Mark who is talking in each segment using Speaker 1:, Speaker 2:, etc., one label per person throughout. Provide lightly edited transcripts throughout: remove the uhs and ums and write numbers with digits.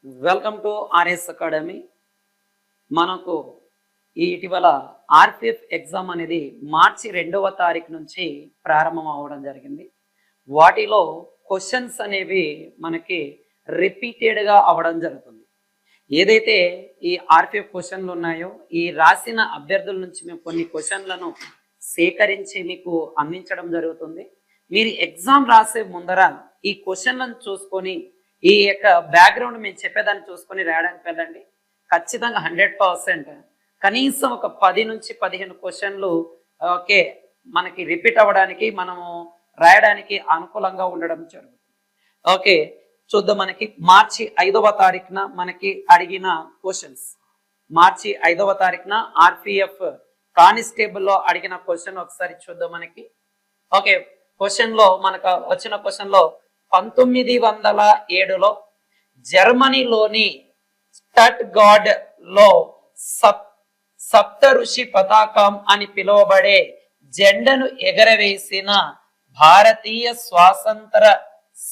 Speaker 1: Welcome to RS academy. మనకు ఈ ఇటీవల ఆర్పిఎఫ్ ఎగ్జామ్ అనేది మార్చి 2వ తారీఖు నుంచి ప్రారంభం అవ్వడం జరిగింది. వాటిలో క్వశ్చన్స్ అనేవి మనకి రిపీటెడ్గా అవ్వడం జరుగుతుంది. ఏదైతే ఈ ఆర్పిఎఫ్ క్వశ్చన్లు ఉన్నాయో ఈ రాసిన అభ్యర్థుల నుంచి మేము కొన్ని క్వశ్చన్లను సేకరించి మీకు అందించడం జరుగుతుంది. మీరు ఎగ్జామ్ రాసే ముందర ఈ క్వశ్చన్లను చూసుకొని ఈ యొక్క బ్యాక్గ్రౌండ్ మేము చెప్పేదాన్ని చూసుకొని రాయడానికి వెళ్ళండి. ఖచ్చితంగా 100% కనీసం ఒక 10 నుంచి 15 క్వశ్చన్లు ఓకే మనకి రిపీట్ అవ్వడానికి మనము రాయడానికి అనుకూలంగా ఉండడం జరుగుతుంది. ఓకే చూద్దాం. మనకి మార్చి 5వ తారీఖున మనకి అడిగిన క్వశ్చన్స్, మార్చి 5వ తారీఖున ఆర్పిఎఫ్ కానిస్టేబుల్లో అడిగిన క్వశ్చన్ ఒకసారి చూద్దాం. మనకి ఓకే క్వశ్చన్లో మనకు వచ్చిన క్వశ్చన్లో 1907లో జర్మనీలోని స్టట్గార్డ్ లో సప్త ఋషి పతాకం అని పిలువబడే జెండను ఎగరవేసిన భారతీయ స్వాతంత్ర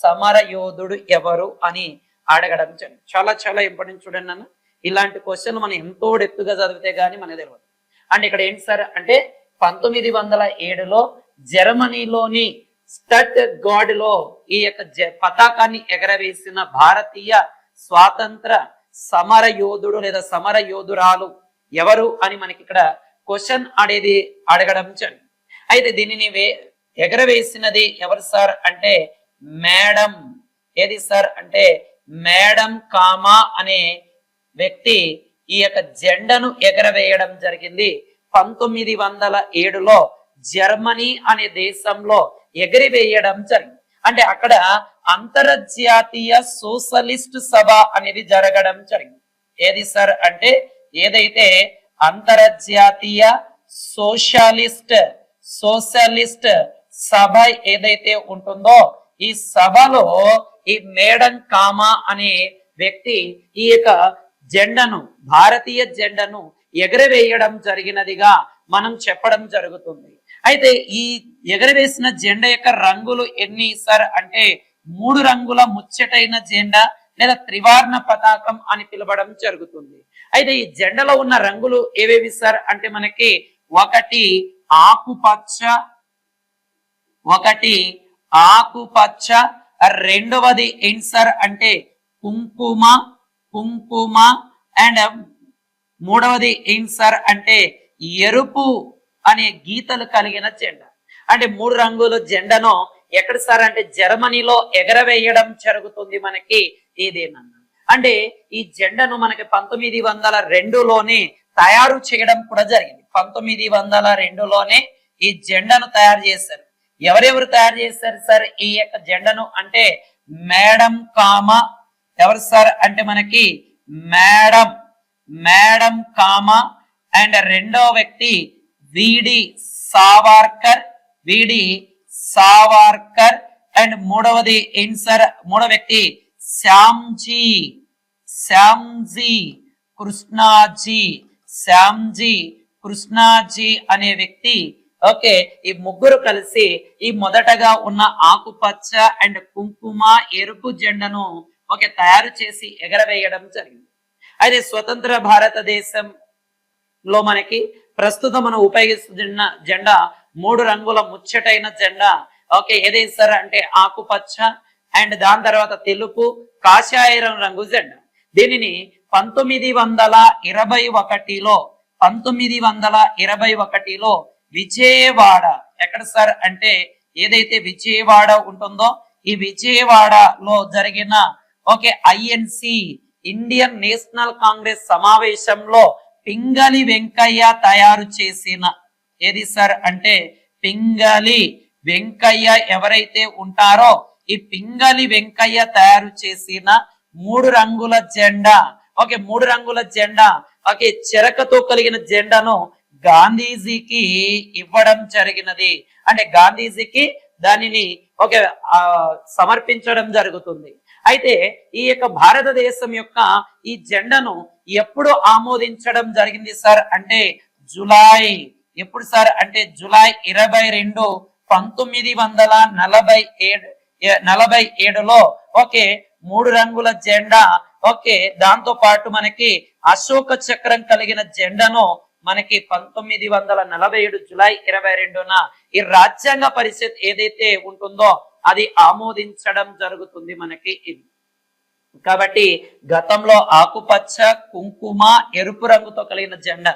Speaker 1: సమర యోధుడు ఎవరు అని అడగడం చాలా చాలా ఇంపార్టెంట్. చూడండి నన్ను, ఇలాంటి క్వశ్చన్ మనం ఎంతో డెప్త్గా చదివితే గానీ మనకు తెలియదు. అండ్ ఇక్కడ ఏంటి సార్ అంటే 1907లో జర్మనీలోని స్టట్ గార్డ్ లో ఈ యొక్క పతాకాన్ని ఎగరవేసిన భారతీయ స్వాతంత్ర సమర యోధుడు లేదా సమర యోధురాలు ఎవరు అని మనకి ఇక్కడ క్వశ్చన్ అనేది అడగడం జరిగింది. అయితే దీనిని ఎగరవేసినది ఎవరు సార్ అంటే మేడం. ఏది సార్ అంటే మేడం కామా అనే వ్యక్తి ఈ యొక్క జెండను ఎగరవేయడం జరిగింది 1907లో జర్మనీ అనే దేశంలో ఎగిరివేయడం జరిగింది. అంటే అక్కడ అంతర్జాతీయ సోషలిస్ట్ సభ అనేది జరగడం జరిగింది. ఏది సార్ అంటే ఏదైతే అంతర్జాతీయ సోషలిస్ట్ సభ ఏదైతే ఉంటుందో ఈ సభలో ఈ మేడం కామా అనే వ్యక్తి ఈ యొక్క జెండను, భారతీయ జెండను ఎగరవేయడం జరిగినదిగా మనం చెప్పడం జరుగుతుంది. అయితే ఈ ఎగరవేసిన జెండా యొక్క రంగులు ఎన్ని సార్ అంటే 3 రంగుల ముచ్చటైన జెండా లేదా త్రివర్ణ పతాకం అని పిలవడం జరుగుతుంది. అయితే ఈ జెండాలో ఉన్న రంగులు ఏవేవి సార్ అంటే మనకి ఒకటి ఆకుపచ్చ, రెండవది ఏంటి సార్ అంటే కుంకుమ అండ్ మూడవది ఏంటి సార్ అంటే ఎరుపు అనే గీతలు కలిగిన జెండా. అంటే 3 రంగుల జెండాను ఎక్కడ సార్ అంటే జర్మనీలో ఎగరవేయడం జరుగుతుంది. మనకి ఇదేనన్నా అంటే ఈ జెండాను మనకి 1902లోనే తయారు చేయడం కూడా జరిగింది. 1902లోనే ఈ జెండాను తయారు చేశారు. ఎవరెవరు తయారు చేశారు సార్ ఈ యొక్క జెండాను అంటే మేడం కామా. ఎవరు సార్ అంటే మనకి మేడం కామా అండ్ రెండో వ్యక్తి విడి సావర్కర్ అండ్ మూడవది మూడో వ్యక్తి శ్యామ్జీ కృష్ణాజీ అనే వ్యక్తి. ఓకే ఈ ముగ్గురు కలిసి ఈ మొదటగా ఉన్న ఆకుపచ్చ అండ్ కుంకుమ ఎరుపు జెండాను ఓకే తయారు చేసి ఎగరవేయడం జరిగింది. అయితే స్వతంత్ర భారతదేశంలో మనకి ప్రస్తుతం మనం ఉపయోగిస్తున్న జెండా 3 రంగుల ముచ్చటైన జెండా. ఓకే ఏదైతే సార్ అంటే ఆకుపచ్చ అండ్ దాని తర్వాత తెలుపు కాషాయ రంగు జెండా. దీనిని 1921లో విజయవాడ ఎక్కడ సార్ అంటే ఏదైతే విజయవాడ ఉంటుందో ఈ విజయవాడలో జరిగిన okay INC Indian national Congress సమావేశంలో పింగళి వెంకయ్య తయారు చేసిన ఏది సార్ అంటే పింగళి వెంకయ్య ఎవరైతే ఉంటారో ఈ పింగళి వెంకయ్య తయారు చేసిన 3 రంగుల జెండా. ఓకే 3 రంగుల జెండా ఓకే చెరకతో కలిగిన జెండాను గాంధీజీకి ఇవ్వడం జరిగినది. అంటే గాంధీజీకి దానిని ఓకే సమర్పించడం జరుగుతుంది. అయితే ఈ యొక్క భారతదేశం యొక్క ఈ జెండాను ఎప్పుడు ఆమోదించడం జరిగింది సార్ అంటే ఎప్పుడు సార్ అంటే జూలై 22, 1947లో ఓకే 3 రంగుల జెండా ఓకే దాంతో పాటు మనకి అశోక చక్రం కలిగిన జెండాను మనకి 1947 జూలై 22న ఈ రాజ్యాంగ పరిషత్ ఏదైతే ఉంటుందో అది ఆమోదించడం జరుగుతుంది మనకి ఇది. కాబట్టి గతంలో ఆకుపచ్చ, కుంకుమ, ఎరుపు రంగుతో కలిగిన జెండా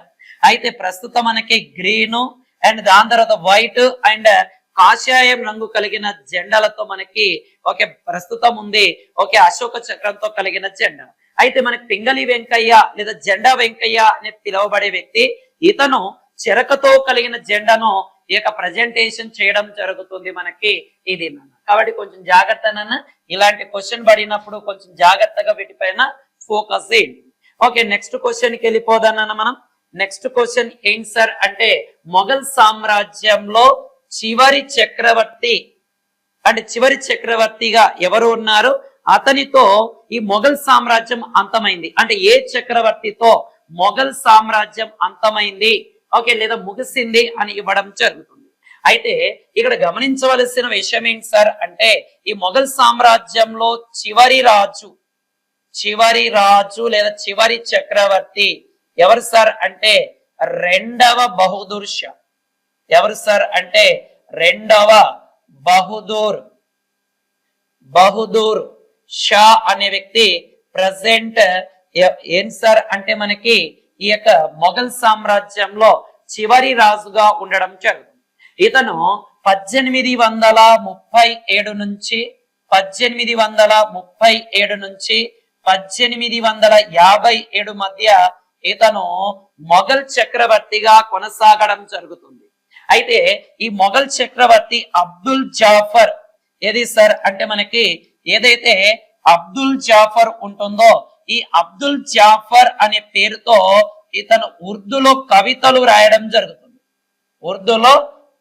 Speaker 1: అయితే ప్రస్తుతం మనకి గ్రీన్ అండ్ దాని తర్వాత వైట్ అండ్ కాషాయం రంగు కలిగిన జెండాలతో మనకి ఓకే ప్రస్తుతం ఉంది ఓకే అశోక చక్రంతో కలిగిన జెండా. అయితే మనకి పింగళి వెంకయ్య లేదా జెండా వెంకయ్య అని పిలువబడే వ్యక్తి ఇతను చెరకతో కలిగిన జెండాను ఈ యొక్క ప్రజెంటేషన్ చేయడం జరుగుతుంది మనకి ఇది. కాబట్టి కొంచెం జాగ్రత్తగా ఇలాంటి క్వశ్చన్ పడినప్పుడు కొంచెం జాగ్రత్తగా వీటిపైన ఫోకస్ చేయండి. ఓకే నెక్స్ట్ క్వశ్చన్ కి వెళ్ళిపోదానన్న మనం. నెక్స్ట్ క్వశ్చన్ ఏంటి సార్ అంటే మొఘల్ సామ్రాజ్యంలో చివరి చక్రవర్తి అంటే చివరి చక్రవర్తిగా ఎవరు ఉన్నారు, అతనితో ఈ మొఘల్ సామ్రాజ్యం అంతమైంది అంటే ఏ చక్రవర్తితో మొఘల్ సామ్రాజ్యం అంతమైంది ఓకే లేదా ముగిసింది అని ఇవ్వడం జరుగుతుంది. అయితే ఇక్కడ గమనించవలసిన విషయం ఏంటి సార్ అంటే ఈ మొఘల్ సామ్రాజ్యంలో చివరి రాజు లేదా చివరి చక్రవర్తి ఎవరు సార్ అంటే రెండవ బహదూర్ షా. ఎవరు సార్ అంటే రెండవ బహదూర్ షా అనే వ్యక్తి ప్రజెంట్ ఏం సార్ అంటే మనకి ఈ యొక్క మొఘల్ సామ్రాజ్యంలో చివరి రాజుగా ఉండడం జరుగుతుంది. ఇతను 1837 నుంచి 1857 మధ్య ఇతను మొఘల్ చక్రవర్తిగా కొనసాగడం జరుగుతుంది. అయితే ఈ మొఘల్ చక్రవర్తి అబ్దుల్ జాఫర్ ఏది సార్ అంటే మనకి ఏదైతే అబ్దుల్ జాఫర్ ఉంటుందో ఈ అబ్దుల్ జాఫర్ అనే పేరుతో ఇతను ఉర్దూలో కవితలు రాయడం జరుగుతుంది. ఉర్దూలో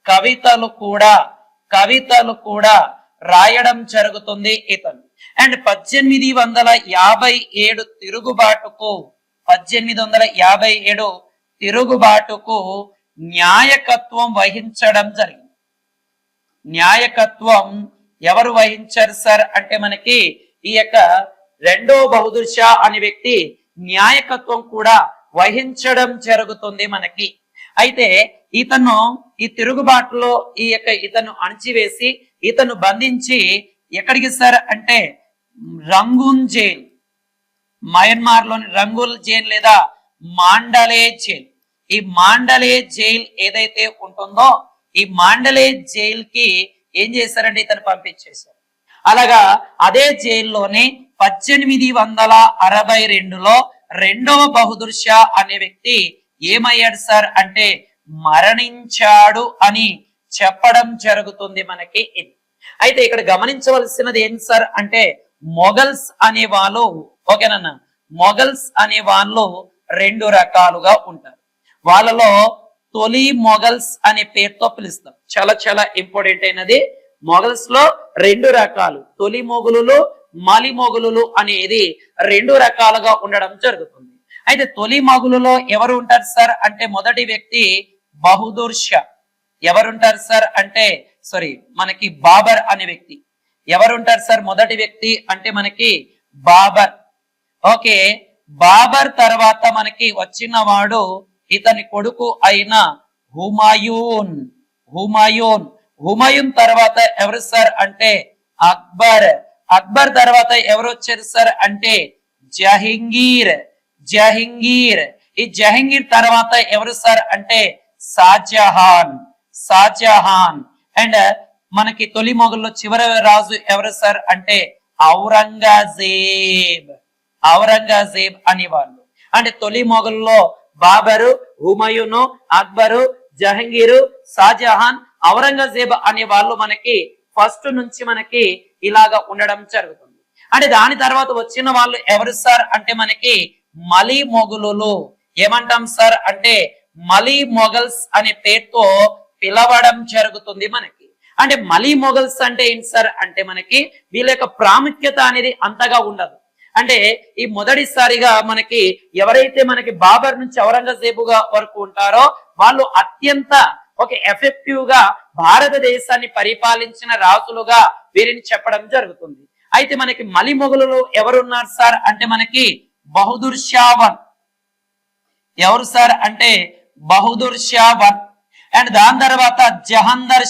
Speaker 1: కవితలు కూడా రాయడం జరుగుతుంది ఇతను. అండ్ 1857 తిరుగుబాటుకు న్యాయకత్వం వహించడం జరిగింది. న్యాయకత్వం ఎవరు వహించారు సార్ అంటే మనకి ఈ యొక్క రెండో బహదూర్ షా అనే వ్యక్తి న్యాయకత్వం కూడా వహించడం జరుగుతుంది మనకి. అయితే ఇతను ఈ తిరుగుబాటులో ఇతను అణచివేసి ఇతను బంధించి ఎక్కడికి సార్ అంటే రంగూన్ జైల్, మయన్మార్ లోని రంగూన్ జైల్ లేదా మాండలే జైల్. ఈ మాండలే జైల్ ఏదైతే ఉంటుందో ఈ మాండలే జైల్ కి ఏం చేశారంటే ఇతను పంపించేశారు. అలాగా అదే జైల్లోనే 1862లో రెండవ బహదూర్ షా అనే వ్యక్తి ఏమయ్యాడు సార్ అంటే మరణించాడు అని చెప్పడం జరుగుతుంది మనకి ఇది. అయితే ఇక్కడ గమనించవలసినది ఏంటి సార్ అంటే మొఘల్స్ అనే వాళ్ళు ఓకేనన్నా మొఘల్స్ అనే వాళ్ళు రెండు రకాలుగా ఉంటారు. వాళ్ళలో తొలి మొఘల్స్ అనే పేరుతో పిలుస్తాం. చాలా చాలా ఇంపార్టెంట్ అయినది. మొఘల్స్ లో రెండు రకాలు, తొలి మొఘలులు, మలి మొఘలులు అనేది రెండు రకాలుగా ఉండడం జరుగుతుంది. అయితే తొలి మొఘలులో ఎవరు ఉంటారు సార్ అంటే మొదటి వ్యక్తి బహదూర్ షా. ఎవరుంటారు సార్ అంటే మనకి బాబర్ అనే వ్యక్తి. ఎవరుంటారు సార్ మొదటి వ్యక్తి అంటే మనకి బాబర్. ఓకే బాబర్ తర్వాత మనకి వచ్చిన వాడు ఇతని కొడుకు అయిన హుమాయూన్. హుమాయూన్ తర్వాత ఎవరు సార్ అంటే అక్బర్. అక్బర్ తర్వాత ఎవరు వచ్చారు సార్ అంటే జహంగీర్. ఈ జహంగీర్ తర్వాత ఎవరు సార్ అంటే షాజహాన్. అండ్ మనకి తొలి మొఘల్లో చివరి రాజు ఎవరు సార్ అంటే ఔరంగజేబ్ అనేవాళ్ళు. అంటే తొలి మొఘల్లో బాబరు, హుమాయూను, అక్బరు, జహంగీరు, షాజహాన్, ఔరంగజేబ్ అనే వాళ్ళు మనకి ఫస్ట్ నుంచి మనకి ఇలాగా ఉండడం జరుగుతుంది. అంటే దాని తర్వాత వచ్చిన వాళ్ళు ఎవరు సార్ అంటే మనకి మలి మొఘలులు. ఏమంటాం సార్ అంటే మలి మొఘల్స్ అనే పేరుతో పిలవడం జరుగుతుంది మనకి. అంటే మలి మొఘల్స్ అంటే ఏంటి సార్ అంటే మనకి వీళ్ళ యొక్క ప్రాముఖ్యత అనేది అంతగా ఉండదు. అంటే ఈ మొదటిసారిగా మనకి ఎవరైతే మనకి బాబర్ నుంచి ఔరంగజేబుగా వరకు ఉంటారో వాళ్ళు అత్యంత ఎఫెక్టివ్ గా భారతదేశాన్ని పరిపాలించిన రాజులుగా వీరిని చెప్పడం జరుగుతుంది. అయితే మనకి మలి మొఘలులో ఎవరున్నారు సార్ అంటే మనకి బహదూర్ షా 1. ఎవరు సార్ అంటే బహదూర్ షా 1. అండ్ దాని తర్వాత Jahandar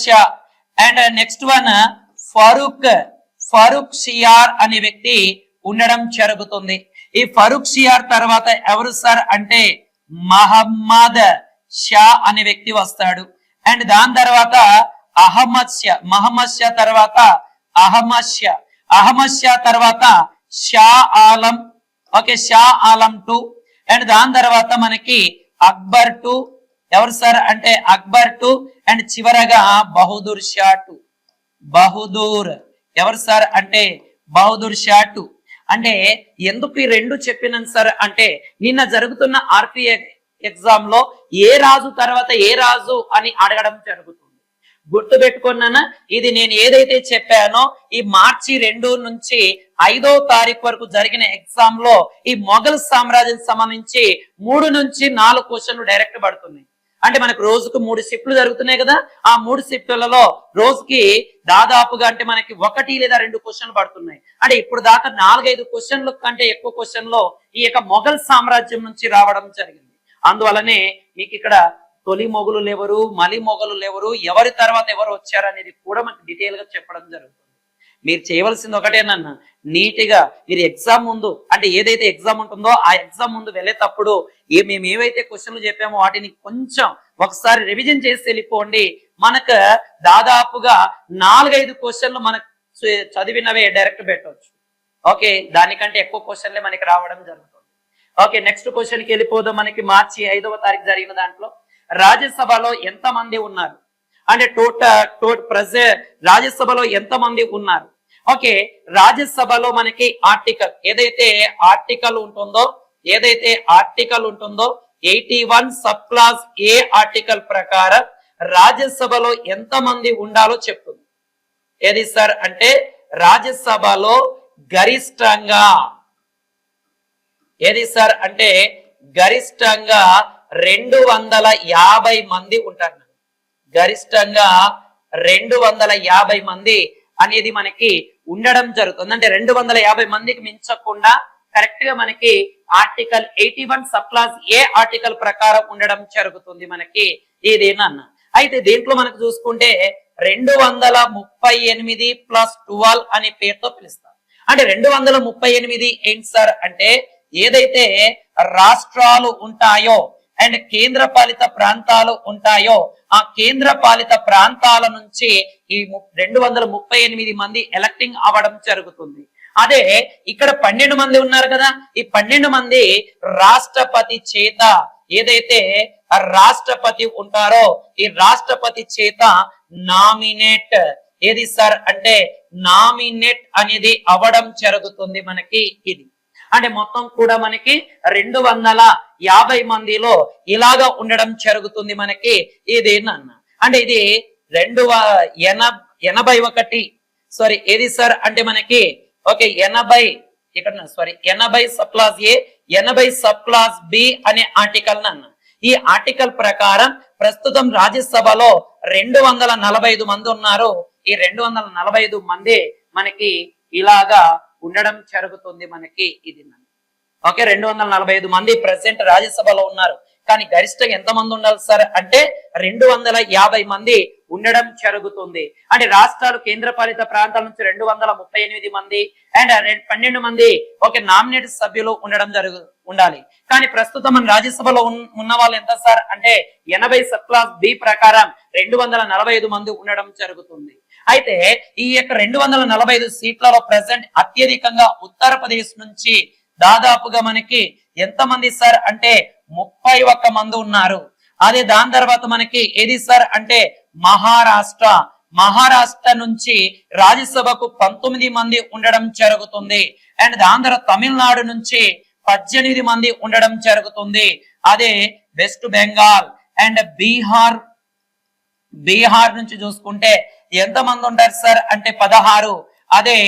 Speaker 1: Shah. And next one Farooq shear అనే వ్యక్తి ఉండడం జరుగుతుంది. ఈ ఫరూక్ షియార్ తర్వాత ఎవరు సార్ అంటే మహమ్మద్ షా అనే వ్యక్తి వస్తాడు. అండ్ దాని తర్వాత మహమ్మద్ షా తర్వాత అహ్మద్ షా తర్వాత షా ఆలం. ఓకే, షా ఆలం 2. అండ్ దాని తర్వాత మనకి అక్బర్ 2. ఎవరు సార్ అంటే అక్బర్ 2. అండ్ చివరగా బహదూర్ షా 2. ఎవరు సార్ అంటే బహదూర్ షా 2. అంటే ఎందుకు ఈ రెండు చెప్పినాను సార్ అంటే నిన్న జరుగుతున్న ఆర్పిఐ ఎగ్జామ్ లో ఏ రాజు తర్వాత ఏ రాజు అని అడగడం జరుగుతుంది. గుర్తు పెట్టుకున్నానా? ఇది నేను ఏదైతే చెప్పానో ఈ మార్చి 2 నుంచి 5వ తారీఖు వరకు జరిగిన ఎగ్జామ్ లో ఈ మొఘల్ సామ్రాజ్యం సంబంధించి 3 నుంచి 4 క్వశ్చన్లు డైరెక్ట్ పడుతున్నాయి. అంటే మనకు రోజుకు 3 షిఫ్ట్లు జరుగుతున్నాయి కదా, ఆ 3 షిఫ్ట్లలో రోజుకి దాదాపుగా అంటే మనకి 1 లేదా 2 క్వశ్చన్లు పడుతున్నాయి. అంటే ఇప్పుడు దాకా 4-5 క్వశ్చన్ల కంటే ఎక్కువ క్వశ్చన్లో ఈ యొక్క మొఘల్ సామ్రాజ్యం నుంచి రావడం జరిగింది. అందువల్లనే మీకు ఇక్కడ తొలి మొఘలులు ఎవరు, మలి మొఘలులు ఎవరు, ఎవరి తర్వాత ఎవరు వచ్చారు అనేది కూడా మనకి డీటెయిల్ గా చెప్పడం జరుగుతుంది. మీరు చేయవలసింది ఒకటేనన్నా, నీట్గా మీరు ఎగ్జామ్ ముందు అంటే ఏదైతే ఎగ్జామ్ ఉంటుందో ఆ ఎగ్జామ్ ముందు వెళ్ళేటప్పుడు మేము ఏవైతే క్వశ్చన్లు చెప్పామో వాటిని కొంచెం ఒకసారి రివిజన్ చేసి వెళ్ళిపోండి. మనకు దాదాపుగా 4-5 క్వశ్చన్లు మనకు చదివినవే డైరెక్ట్ పెట్టవచ్చు. ఓకే, దానికంటే ఎక్కువ క్వశ్చన్లే మనకి రావడం జరుగుతుంది. ఓకే, నెక్స్ట్ క్వశ్చన్కి వెళ్ళిపోదాం. మనకి మార్చి 5వ తారీఖు జరిగిన దాంట్లో రాజ్యసభలో ఎంత మంది ఉన్నారు అంటే రాజ్యసభలో ఎంత మంది ఉన్నారు? ఓకే, రాజ్యసభలో మనకి ఏదైతే ఆర్టికల్ ఉంటుందో 81 సబ్ క్లాస్ ఏ ఆర్టికల్ ప్రకారం రాజ్యసభలో ఎంత మంది ఉండాలో చెప్తుంది. ఏది సార్ అంటే రాజ్యసభలో గరిష్టంగా 250 మంది ఉంటారు. గరిష్టంగా 250 మంది అనేది మనకి ఉండడం జరుగుతుంది. అంటే 250 మందికి మించకుండా కరెక్ట్ గా మనకి ఆర్టికల్ 81 సబ్ క్లాస్ ఏ ఆర్టికల్ ప్రకారం ఉండడం జరుగుతుంది మనకి ఏదేనా. అయితే దీంట్లో మనకు చూసుకుంటే 238 ప్లస్ 12 అనే పేరుతో పిలుస్తారు. అంటే 238 ఏంటి సార్ అంటే ఏదైతే రాష్ట్రాలు ఉంటాయో అండ్ కేంద్ర పాలిత ప్రాంతాలు ఉంటాయో ఆ కేంద్ర పాలిత ప్రాంతాల నుంచి ఈ 238 మంది ఎలక్టింగ్ అవ్వడం జరుగుతుంది. అదే ఇక్కడ 12 మంది ఉన్నారు కదా, ఈ 12 మంది రాష్ట్రపతి చేత ఏదైతే రాష్ట్రపతి ఉంటారో ఈ రాష్ట్రపతి చేత నామినేట్ ఏది సార్ అంటే నామినేట్ అనేది అవ్వడం జరుగుతుంది మనకి. ఇది అంటే మొత్తం కూడా మనకి 250 మందిలో ఇలాగా ఉండడం జరుగుతుంది మనకి. ఇదేనన్న అంటే ఇది 281 ఏది సార్ అంటే మనకి ఓకే 80 సబ్ క్లాస్ ఏ 80 సబ్ క్లాస్ బి అనే ఆర్టికల్ అన్న. ఈ ఆర్టికల్ ప్రకారం ప్రస్తుతం రాజ్యసభలో 245 మంది ఉన్నారు. ఈ 245 మంది మనకి ఇలాగా ఉండడం జరుగుతుంది మనకి. ఇది ఓకే 245 మంది ప్రెసిడెంట్ రాజ్యసభలో ఉన్నారు. కానీ గరిష్టంగా ఎంత మంది ఉండాలి సార్ అంటే 250 మంది ఉండడం జరుగుతుంది. అంటే రాష్ట్రాలు కేంద్ర పాలిత ప్రాంతాల నుంచి 238 మంది అండ్ 12 మంది ఓకే నామినేట్ సభ్యులు ఉండడం ఉండాలి. కానీ ప్రస్తుతం మన రాజ్యసభలో ఉన్న వాళ్ళు ఎంత సార్ అంటే 80 సబ్ క్లాస్ బి ప్రకారం 245 మంది ఉండడం జరుగుతుంది. అయితే ఈ యొక్క 245 సీట్లలో ప్రెసెంట్ అత్యధికంగా ఉత్తరప్రదేశ్ నుంచి దాదాపుగా మనకి ఎంత మంది సార్ అంటే 31 మంది ఉన్నారు. అదే దాని తర్వాత మనకి ఏది సార్ అంటే మహారాష్ట్ర నుంచి రాజ్యసభకు 19 మంది ఉండడం జరుగుతుంది. అండ్ దాని తర్వాత తమిళనాడు నుంచి 18 మంది ఉండడం జరుగుతుంది. అదే వెస్ట్ బెంగాల్ అండ్ బీహార్ నుంచి చూసుకుంటే ఎంత మంది ఉంటారు సార్ అంటే 16. అదే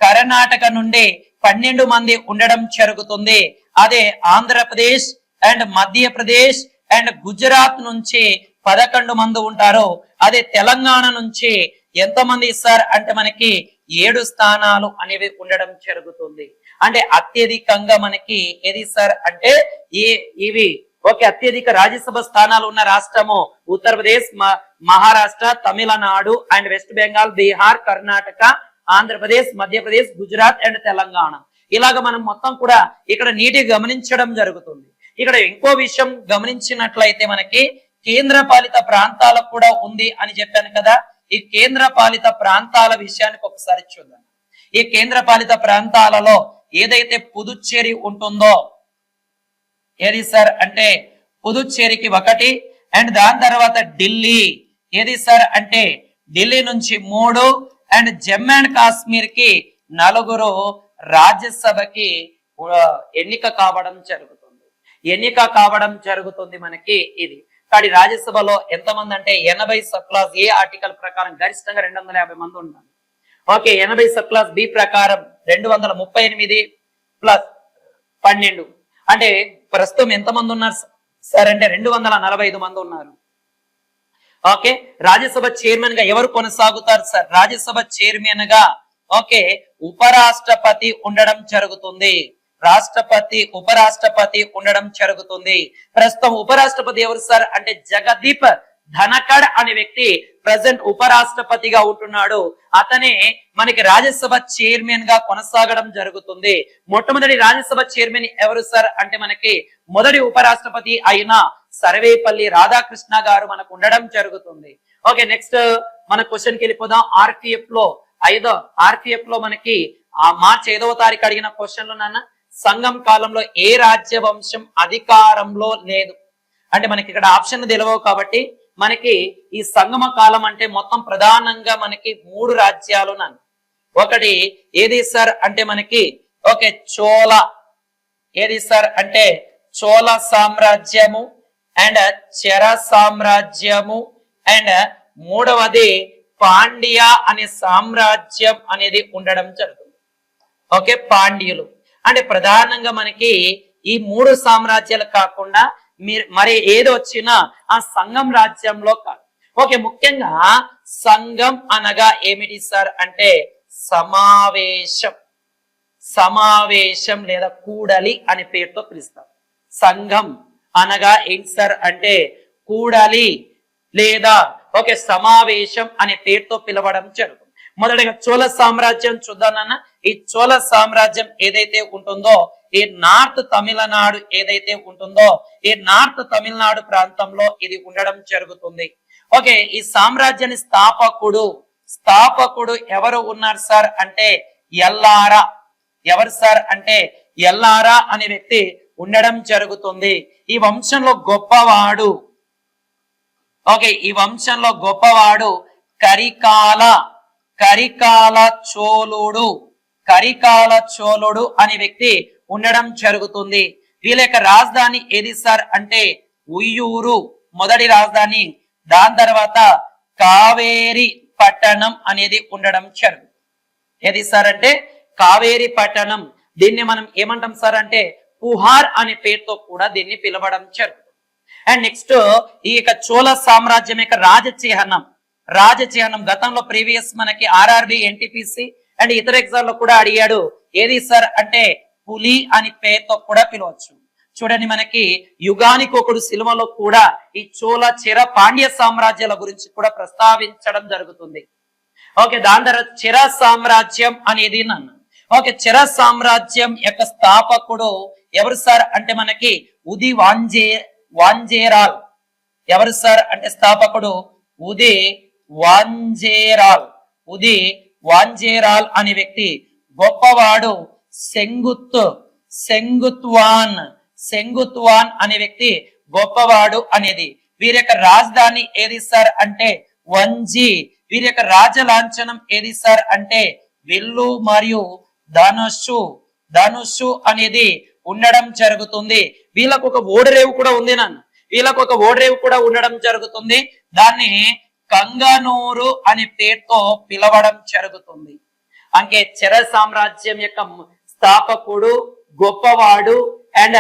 Speaker 1: కర్ణాటక నుండి 12 మంది ఉండడం జరుగుతుంది. అదే ఆంధ్రప్రదేశ్ అండ్ మధ్యప్రదేశ్ అండ్ గుజరాత్ నుంచి 11 మంది ఉంటారు. అదే తెలంగాణ నుంచి ఎంతమంది సార్ అంటే మనకి 7 స్థానాలు అనేవి ఉండడం జరుగుతుంది. అంటే అత్యధికంగా మనకి ఏది సార్ అంటే ఇవి అత్యధిక రాజ్యసభ స్థానాలు ఉన్న రాష్ట్రము Uttar Pradesh, Maharashtra, Tamil Nadu and west Bengal, Bihar, Karnataka, Andhra Pradesh, Madhya Pradesh, Gujarat and Telangana. ఇలాగ మనం మొత్తం కూడా ఇక్కడ నీటిగా గమనించడం జరుగుతుంది. ఇక్కడ ఇంకో విషయం గమనించినట్లయితే మనకి కేంద్ర పాలిత ప్రాంతాలకు కూడా ఉంది అని చెప్పాను కదా. ఈ కేంద్ర పాలిత ప్రాంతాల విషయానికి ఒకసారి చూద్దాం. ఈ కేంద్ర పాలిత ప్రాంతాలలో ఏదైతే పుదుచ్చేరి ఉంటుందో, ఏది సార్ అంటే పుదుచ్చేరికి 1 అండ్ దాని తర్వాత ఢిల్లీ, ఏది సార్ అంటే ఢిల్లీ నుంచి 3 అండ్ జమ్మూ అండ్ కాశ్మీర్ కి 4 రాజ్యసభకి ఎన్నిక కావడం జరుగుతుంది మనకి ఇది. కానీ రాజ్యసభలో ఎంతమంది అంటే 80 సబ్ క్లాస్ ఏ ఆర్టికల్ ప్రకారం గరిష్టంగా 250 మంది ఉంటారు. 80 సబ్ క్లాస్ బి ప్రకారం 238 ప్లస్ 12 అంటే ప్రస్తుతం ఎంతమంది ఉన్నారు సార్ అంటే 245 మంది ఉన్నారు. రాజ్యసభ చైర్మన్ గా ఎవరు కొనసాగుతారు సార్? రాజ్యసభ చైర్మన్ గా ఉపరాష్ట్రపతి ఉండడం జరుగుతుంది. ఉపరాష్ట్రపతి ఉండడం జరుగుతుంది. ప్రస్తుతం ఉపరాష్ట్రపతి ఎవరు సార్ అంటే జగదీప్ ధనకడ్ అనే వ్యక్తి ప్రజెంట్ ఉపరాష్ట్రపతిగా ఉంటున్నాడు. అతనే మనకి రాజ్యసభ చైర్మన్ గా కొనసాగడం జరుగుతుంది. మొట్టమొదటి రాజ్యసభ చైర్మన్ ఎవరు సార్ అంటే మనకి మొదటి ఉపరాష్ట్రపతి అయిన సర్వేపల్లి రాధాకృష్ణ గారు మనకు ఉండడం జరుగుతుంది. నెక్స్ట్ మన క్వశ్చన్ కి వెళ్ళిపోదాం. ఆర్పిఎఫ్ లో మనకి మార్చి 5వ తారీఖు అడిగిన క్వశ్చన్లు నాన్న, సంఘం కాలంలో ఏ రాజ్య వంశం అధికారంలో లేదు అంటే మనకి ఇక్కడ ఆప్షన్ తెలియవు కాబట్టి మనకి ఈ సంగమ కాలం అంటే మొత్తం ప్రధానంగా మనకి 3 రాజ్యాలు నాన్న. ఒకటి ఏది సార్ అంటే మనకి చోళ, ఏది సార్ అంటే చోళ సామ్రాజ్యము అండ్ చెర సామ్రాజ్యము అండ్ మూడవది పాండ్య అనే సామ్రాజ్యం అనేది ఉండడం జరుగుతుంది. పాండ్యులు అంటే ప్రధానంగా మనకి ఈ 3 సామ్రాజ్యాలు కాకుండా మరి ఏది వచ్చినా ఆ సంఘం రాజ్యంలో కాదు. ముఖ్యంగా సంఘం అనగా ఏమిటి సార్ అంటే సమావేశం లేదా కూడలి అనే పేరుతో పిలుస్తారు. సంఘం అనగా ఏంటి సార్ అంటే కూడలి లేదా సమావేశం అనే పేరుతో పిలవడం జరుగుతుంది. మొదటిగా చోళ సామ్రాజ్యం చూద్దానన్న. ఈ చోళ సామ్రాజ్యం ఏదైతే ఉంటుందో ఈ నార్త్ తమిళనాడు ఏదైతే ఉంటుందో ఈ నార్త్ తమిళనాడు ప్రాంతంలో ఇది ఉండడం జరుగుతుంది. ఈ సామ్రాజ్యాన్ని స్థాపకుడు ఎవరు ఉన్నారు సార్ అంటే ఎల్లారా. ఎవరు సార్ అంటే ఎల్లారా అనే వ్యక్తి ఉండడం జరుగుతుంది. ఈ వంశంలో గొప్పవాడు కరికాల చోళుడు అనే వ్యక్తి ఉండడం జరుగుతుంది. వీళ్ళ యొక్క రాజధాని ఏది సార్ అంటే ఉయ్యూరు మొదటి రాజధాని. దాని తర్వాత కావేరి పట్టణం అనేది ఉండడం జరుగుతుంది. ఏది సార్ అంటే కావేరి పట్టణం. దీన్ని మనం ఏమంటాం సార్ అంటే పుహార్ అనే పేరుతో కూడా దీన్ని పిలవడం జరుగుతుంది. అండ్ నెక్స్ట్ ఈ యొక్క చోళ సామ్రాజ్యం యొక్క రాజచిహ్నం గతంలో ప్రీవియస్ మనకి ఆర్ఆర్బి, ఎన్టీపీసీ అండ్ ఇతర ఎగ్జామ్ లో కూడా అడిగాడు. ఏది సార్ అంటే పులి అని పేరుతో కూడా పిలవచ్చు. చూడండి మనకి యుగానికి ఒకడు సినిమాలో కూడా ఈ చోళ చెర పాండ్య సామ్రాజ్యాల గురించి కూడా ప్రస్తావించడం జరుగుతుంది. దాని తర్వాత చెర సామ్రాజ్యం అనేది చెర సామ్రాజ్యం యొక్క స్థాపకుడు ఎవరు సార్ అంటే మనకి ఉది వాంజేరాల్. ఎవరు సార్ అంటే స్థాపకుడు ఉది వాంజేరాల్ అనే వ్యక్తి. గొప్పవాడు సెంగుత్వాన్ అనే వ్యక్తి గొప్పవాడు అనేది. వీరి యొక్క రాజధాని ఏది సార్ అంటే వంజి. వీరి యొక్క రాజ లాంఛనం ఏది సార్ అంటే విల్లు మరియు ధనుస్సు అనేది ఉండడం జరుగుతుంది. వీళ్ళకు ఒక ఓడరేవు కూడా ఉండడం జరుగుతుంది. దాన్ని కంగనూరు అనే పేరుతో పిలవడం జరుగుతుంది. అంటే చెర సామ్రాజ్యం యొక్క స్థాపకుడు గొప్పవాడు అండ్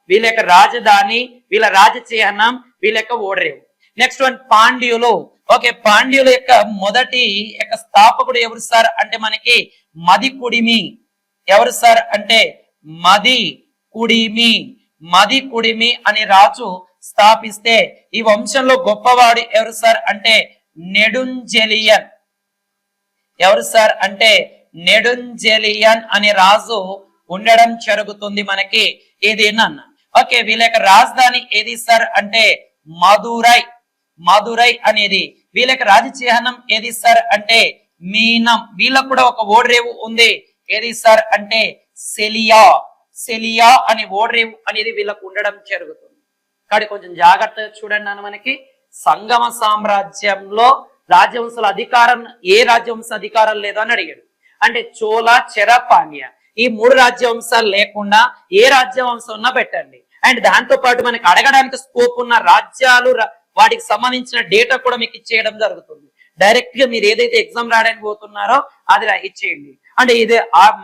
Speaker 1: వీళ్ళ యొక్క రాజధాని, వీళ్ళ రాజచిహ్నం, వీళ్ళ యొక్క ఓడరేవు. నెక్స్ట్ వన్ పాండ్యులు. ఓకే, పాండ్యుల యొక్క మొదటి యొక్క స్థాపకుడు ఎవరు సార్ అంటే మనకి మది కుడిమి. ఎవరు సార్ అంటే మది కుడిమి. మది కుడిమి అనే రాజు స్థాపిస్తే ఈ వంశంలో గొప్పవాడు ఎవరు సార్ అంటే నెడుంజెలియన్. ఎవరు సార్ అంటే నెడుంజెలియన్ అనే రాజు ఉండడం జరుగుతుంది మనకి. ఇది అన్న ఓకే, వీళ్ళ యొక్క రాజధాని ఏది సార్ అంటే మదురై. మదురై అనేది. వీళ్ళ యొక్క రాజచిహ్నం ఏది సార్ అంటే మీనం. వీళ్ళకు కూడా ఒక ఓడరేవు ఉంది. ఏది సార్ అంటే సెలియా. సెలియా అనే ఓడరేవు అనేది వీళ్ళకు ఉండడం జరుగుతుంది. కాబట్టి కొంచెం జాగ్రత్తగా చూడండి అన్న మనకి సంగమ సామ్రాజ్యంలో రాజవంశాల అధికారం ఏ రాజవంశ అధికారం లేదో అని అడిగాడు. అంటే చోళ, చెర, పాండ్య ఈ మూడు రాజ్యవంశాలు లేకుండా ఏ రాజ్యవంశం ఉన్నా పెట్టండి. అండ్ దాంతో పాటు మనకి అడగడానికి స్కోప్ ఉన్న రాజ్యాలు వాటికి సంబంధించిన డేటా కూడా మీకు ఇచ్చేయడం జరుగుతుంది. డైరెక్ట్ గా మీరు ఏదైతే ఎగ్జామ్ రాయడానికి పోతున్నారో అది ఇచ్చేయండి. అంటే ఇది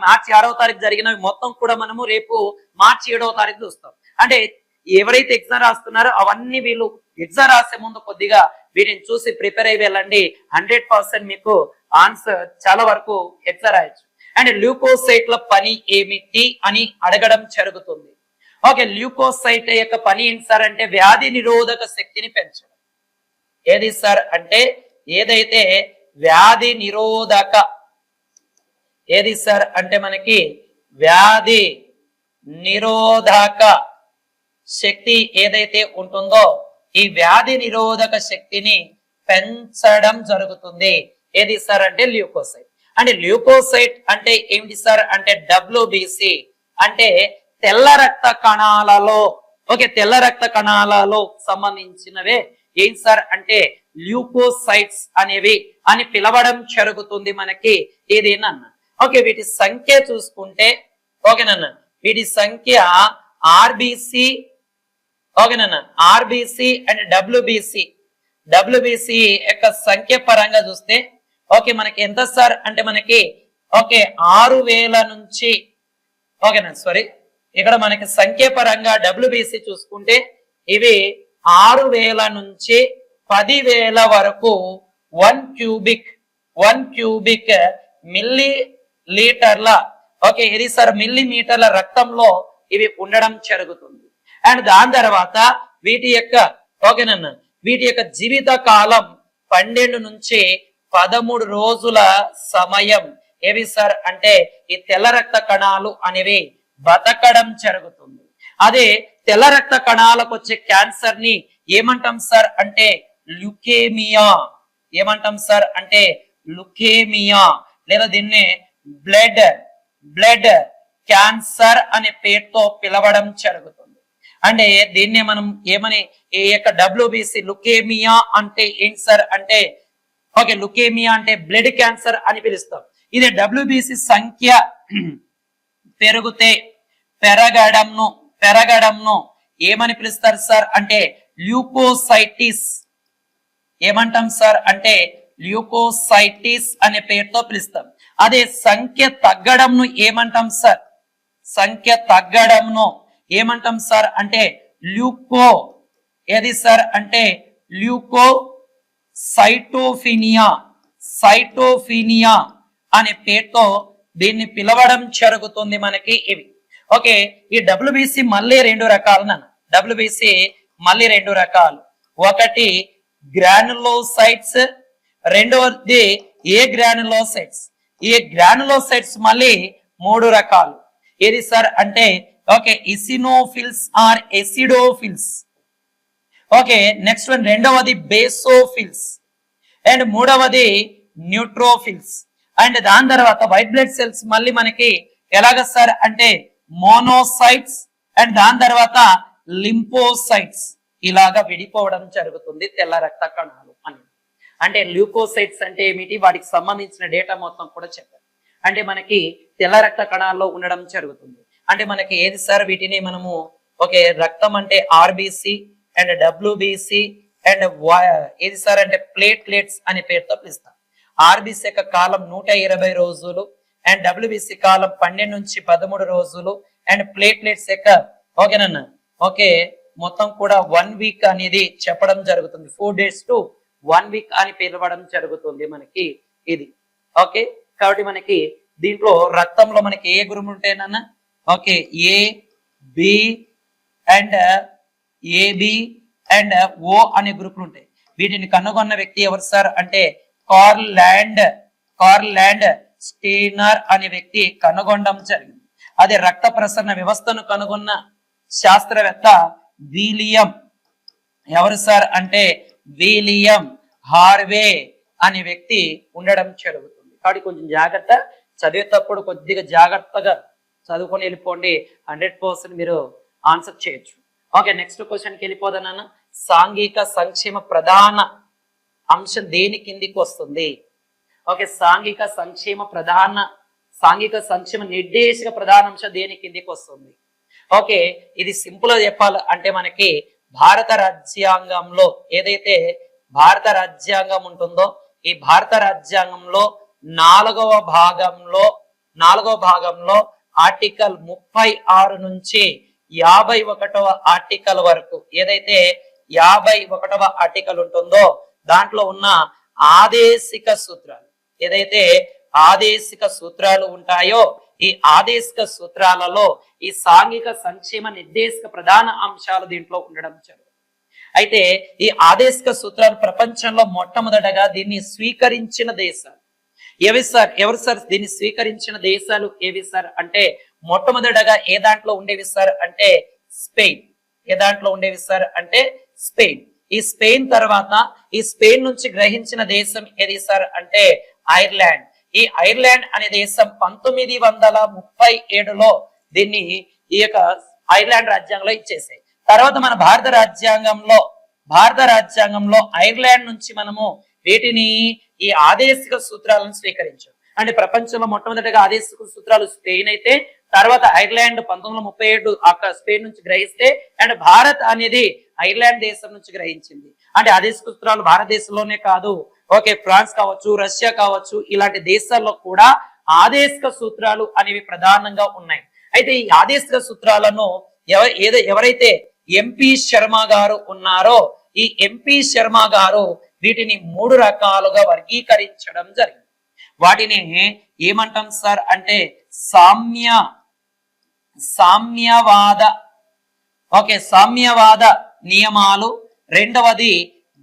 Speaker 1: మార్చి 6వ తారీఖు జరిగినవి మొత్తం కూడా మనము రేపు మార్చి 7వ తారీఖు చూస్తాం. అంటే ఎవరైతే ఎగ్జామ్ రాస్తున్నారో అవన్నీ వీళ్ళు ఎగ్జామ్ రాసే ముందు కొద్దిగా వీటిని చూసి ప్రిపేర్ అయ్యి వెళ్ళండి. 100% మీకు ఆన్సర్ చాలా వరకు ఎగ్జామ్ రాయొచ్చు. అండ్ ల్యూకోసైట్ల పని ఏమిటి అని అడగడం జరుగుతుంది. ఓకే, ల్యూకోసైట్ యొక్క పని ఏంటి సార్ అంటే వ్యాధి నిరోధక శక్తిని పెంచడం. ఏది సార్ అంటే ఏదైతే వ్యాధి నిరోధక ఏది సార్ అంటే మనకి వ్యాధి నిరోధక శక్తి ఏదైతే ఉంటుందో ఈ వ్యాధి నిరోధక శక్తిని పెంచడం జరుగుతుంది. ఏది సార్ అంటే ల్యూకోసైట్. అంటే ల్యూకోసైట్ అంటే ఏమిటి సార్ అంటే WBC అంటే తెల్ల రక్త కణాలలో. ఓకే, తెల్ల రక్త కణాలలో సంబంధించినవే ఏంటి సార్ అంటే ల్యూకోసైట్స్ అనేవి అని పిలవడం జరుగుతుంది మనకి. ఏదేనన్న ఓకే, వీటి సంఖ్య చూసుకుంటే ఓకేనన్న వీటి సంఖ్య RBC ఓకేనన్న RBC అండ్ WBC యొక్క సంఖ్య పరంగా చూస్తే ఓకే మనకి ఎంత సార్ అంటే మనకి ఓకే 6000 నుంచి ఓకేనా సారీ ఇక్కడ మనకి సంఖ్య పరంగా WBC చూసుకుంటే ఇవి 6000 నుంచి 10,000 వరకు 1 క్యూబిక్ మిల్లీ లీటర్ల ఓకే ఇది సార్ మిల్లీమీటర్ల రక్తంలో ఇవి ఉండడం జరుగుతుంది. అండ్ దాని తర్వాత వీటి యొక్క ఓకేనన్న వీటి యొక్క జీవిత కాలం 12 నుంచి 13 రోజుల సమయం. ఏవి సార్ అంటే ఈ తెల్ల రక్త కణాలు అనేవి బతకడం జరుగుతుంది. అదే తెల్ల రక్త కణాలకు వచ్చే క్యాన్సర్ ని ఏమంటాం సార్ అంటే ల్యూకేమియా. ఏమంటాం సార్ అంటే ల్యూకేమియా లేదా దీన్ని బ్లడ్ క్యాన్సర్ అనే పేరుతో పిలవడం జరుగుతుంది. అంటే దీన్నే మనం ఏమని ఈ యొక్క WBC లుకేమియా అంటే ఏంటి సార్ అంటే ఓకే లుకేమియా అంటే బ్లడ్ క్యాన్సర్ అని పిలుస్తాం. ఇది WBC సంఖ్య పెరగడంను ఏమని పిలుస్తారు సార్ అంటే ల్యూకోసైటిస్. ఏమంటాం సార్ అంటే ల్యూకోసైటిస్ అనే పేరుతో పిలుస్తాం. అదే సంఖ్య తగ్గడంను ఏమంటాం సార్ సంఖ్య తగ్గడంను ఏమంటాం సార్ అంటే ల్యూకో ఏది సార్ అంటే సైటోఫీనియా అనే పేరుతో దీన్ని పిలవడం జరుగుతుంది మనకి. ఇవి ఓకే ఈ WBC మళ్ళీ 2 రకాలు నాన్న. WBC మళ్ళీ 2 రకాలు. ఒకటి గ్రానులోసైట్స్, రెండవది ఏ గ్రానులోసైట్స్. ఈ గ్రానులోసైట్స్ మళ్ళీ 3 రకాలు. ఏది సార్ అంటే okay eosinophils or acidophils. Okay next one రెండవది బేసోఫిల్స్ అండ్ మూడవది న్యూట్రోఫిల్స్. అండ్ దాని తర్వాత వైట్ బ్లడ్ సెల్స్ మళ్ళీ మనకి ఎలాగ సార్ అంటే మోనోసైట్స్ అండ్ దాని తర్వాత లింపోసైట్స్ ఇలాగా విడిపోవడం జరుగుతుంది తెల్ల రక్త కణాలు అని. అంటే ల్యూకోసైట్స్ అంటే ఏమిటి వాటికి సంబంధించిన డేటా మొత్తం కూడా చెప్పారు. అంటే మనకి తెల్ల రక్త కణాల్లో ఉండడం జరుగుతుంది. అంటే మనకి ఏది సార్ వీటిని మనము ఓకే రక్తం అంటే RBC అండ్ WBC అండ్ ఏది సార్ అంటే ప్లేట్లెట్స్ అనే పేరుతో పిలుస్తాం. RBC యొక్క కాలం 120 రోజులు అండ్ WBC కాలం 12 నుంచి 13 రోజులు అండ్ ప్లేట్లెట్స్ యొక్క ఓకేనన్న ఓకే మొత్తం కూడా 1 వీక్ అనేది చెప్పడం జరుగుతుంది. 4 days to 1 week అని పిలవడం జరుగుతుంది మనకి ఇది. ఓకే, కాబట్టి మనకి దీంట్లో రక్తంలో మనకి ఏ గ్రూప్ ఉంటాయన్న, okay, A B and AB and O అనే గ్రూపులు ఉంటాయి. వీటిని కనుగొన్న వ్యక్తి ఎవరు సార్ అంటే కార్ల్ ల్యాండ్ స్టీనర్ అనే వ్యక్తి కనుగొనడం జరిగింది. అదే రక్త ప్రసరణ వ్యవస్థను కనుగొన్న శాస్త్రవేత్త విలియం ఎవరు సార్ అంటే విలియం హార్వే అనే వ్యక్తి ఉండడం జరుగుతుంది. కాబట్టి కొంచెం జాగ్రత్త, చదివేటప్పుడు కొద్దిగా జాగ్రత్తగా చదువుకొని వెళ్ళిపోండి, 100% మీరు ఆన్సర్ చేయొచ్చు. ఓకే, నెక్స్ట్ క్వశ్చన్కి వెళ్ళిపోదానన్న. సాంఘిక సంక్షేమ ప్రధాన అంశం దేని కిందికి వస్తుంది? ఓకే, సాంఘిక సంక్షేమ నిర్దేశక ప్రధాన అంశం దేని కిందికి వస్తుంది? ఓకే, ఇది సింపుల్ గా చెప్పాలి అంటే మనకి భారత రాజ్యాంగంలో ఏదైతే భారత రాజ్యాంగం ఉంటుందో ఈ భారత రాజ్యాంగంలో 4వ భాగంలో ఆర్టికల్ 36 నుంచి 51వ ఆర్టికల్ వరకు ఏదైతే 51వ ఆర్టికల్ ఉంటుందో దాంట్లో ఉన్న ఆదేశిక సూత్రాలు, ఏదైతే ఆదేశిక సూత్రాలు ఉంటాయో ఈ ఆదేశిక సూత్రాలలో ఈ సాంఘిక సంక్షేమ నిర్దేశక ప్రధాన అంశాలు దీంట్లో ఉండడం జరుగుతుంది. అయితే ఈ ఆదేశిక సూత్రాలు ప్రపంచంలో మొట్టమొదటగా దీన్ని స్వీకరించిన దేశాలు ఎవరు సార్ దీన్ని స్వీకరించిన దేశాలు ఏవి సార్ అంటే మొట్టమొదటగా ఏ దాంట్లో ఉండేవి సార్ అంటే స్పెయిన్. ఏ దాంట్లో ఉండేవి సార్ అంటే స్పెయిన్. ఈ స్పెయిన్ తర్వాత ఈ స్పెయిన్ నుంచి గ్రహించిన దేశం ఏది సార్ అంటే ఐర్లాండ్. ఈ ఐర్లాండ్ అనే దేశం 1937లో దీన్ని ఈ యొక్క ఐర్లాండ్ రాజ్యాంగంలో ఇచ్చేసాయి. తర్వాత మన భారత రాజ్యాంగంలో ఐర్లాండ్ నుంచి మనము వీటిని ఈ ఆదేశిక సూత్రాలను స్వీకరించాం. అంటే ప్రపంచంలో మొట్టమొదటిగా ఆదేశిక సూత్రాలు స్పెయిన్ అయితే తర్వాత ఐర్లాండ్ 1937 అక్కడ స్పెయిన్ నుంచి గ్రహిస్తే అండ్ భారత్ అనేది ఐర్లాండ్ దేశం నుంచి గ్రహించింది. అంటే ఆదేశిక సూత్రాలు భారతదేశంలోనే కాదు, ఓకే, ఫ్రాన్స్ కావచ్చు, రష్యా కావచ్చు, ఇలాంటి దేశాల్లో కూడా ఆదేశిక సూత్రాలు అనేవి ప్రధానంగా ఉన్నాయి. అయితే ఈ ఆదేశిక సూత్రాలను ఎవరైతే ఎంపీ శర్మ గారు ఉన్నారో ఈ ఎంపీ శర్మ గారు వీటిని 3 రకాలుగా వర్గీకరించడం జరిగింది. వాటిని ఏమంటాం సార్ అంటే సామ్యవాద నియమాలు, రెండవది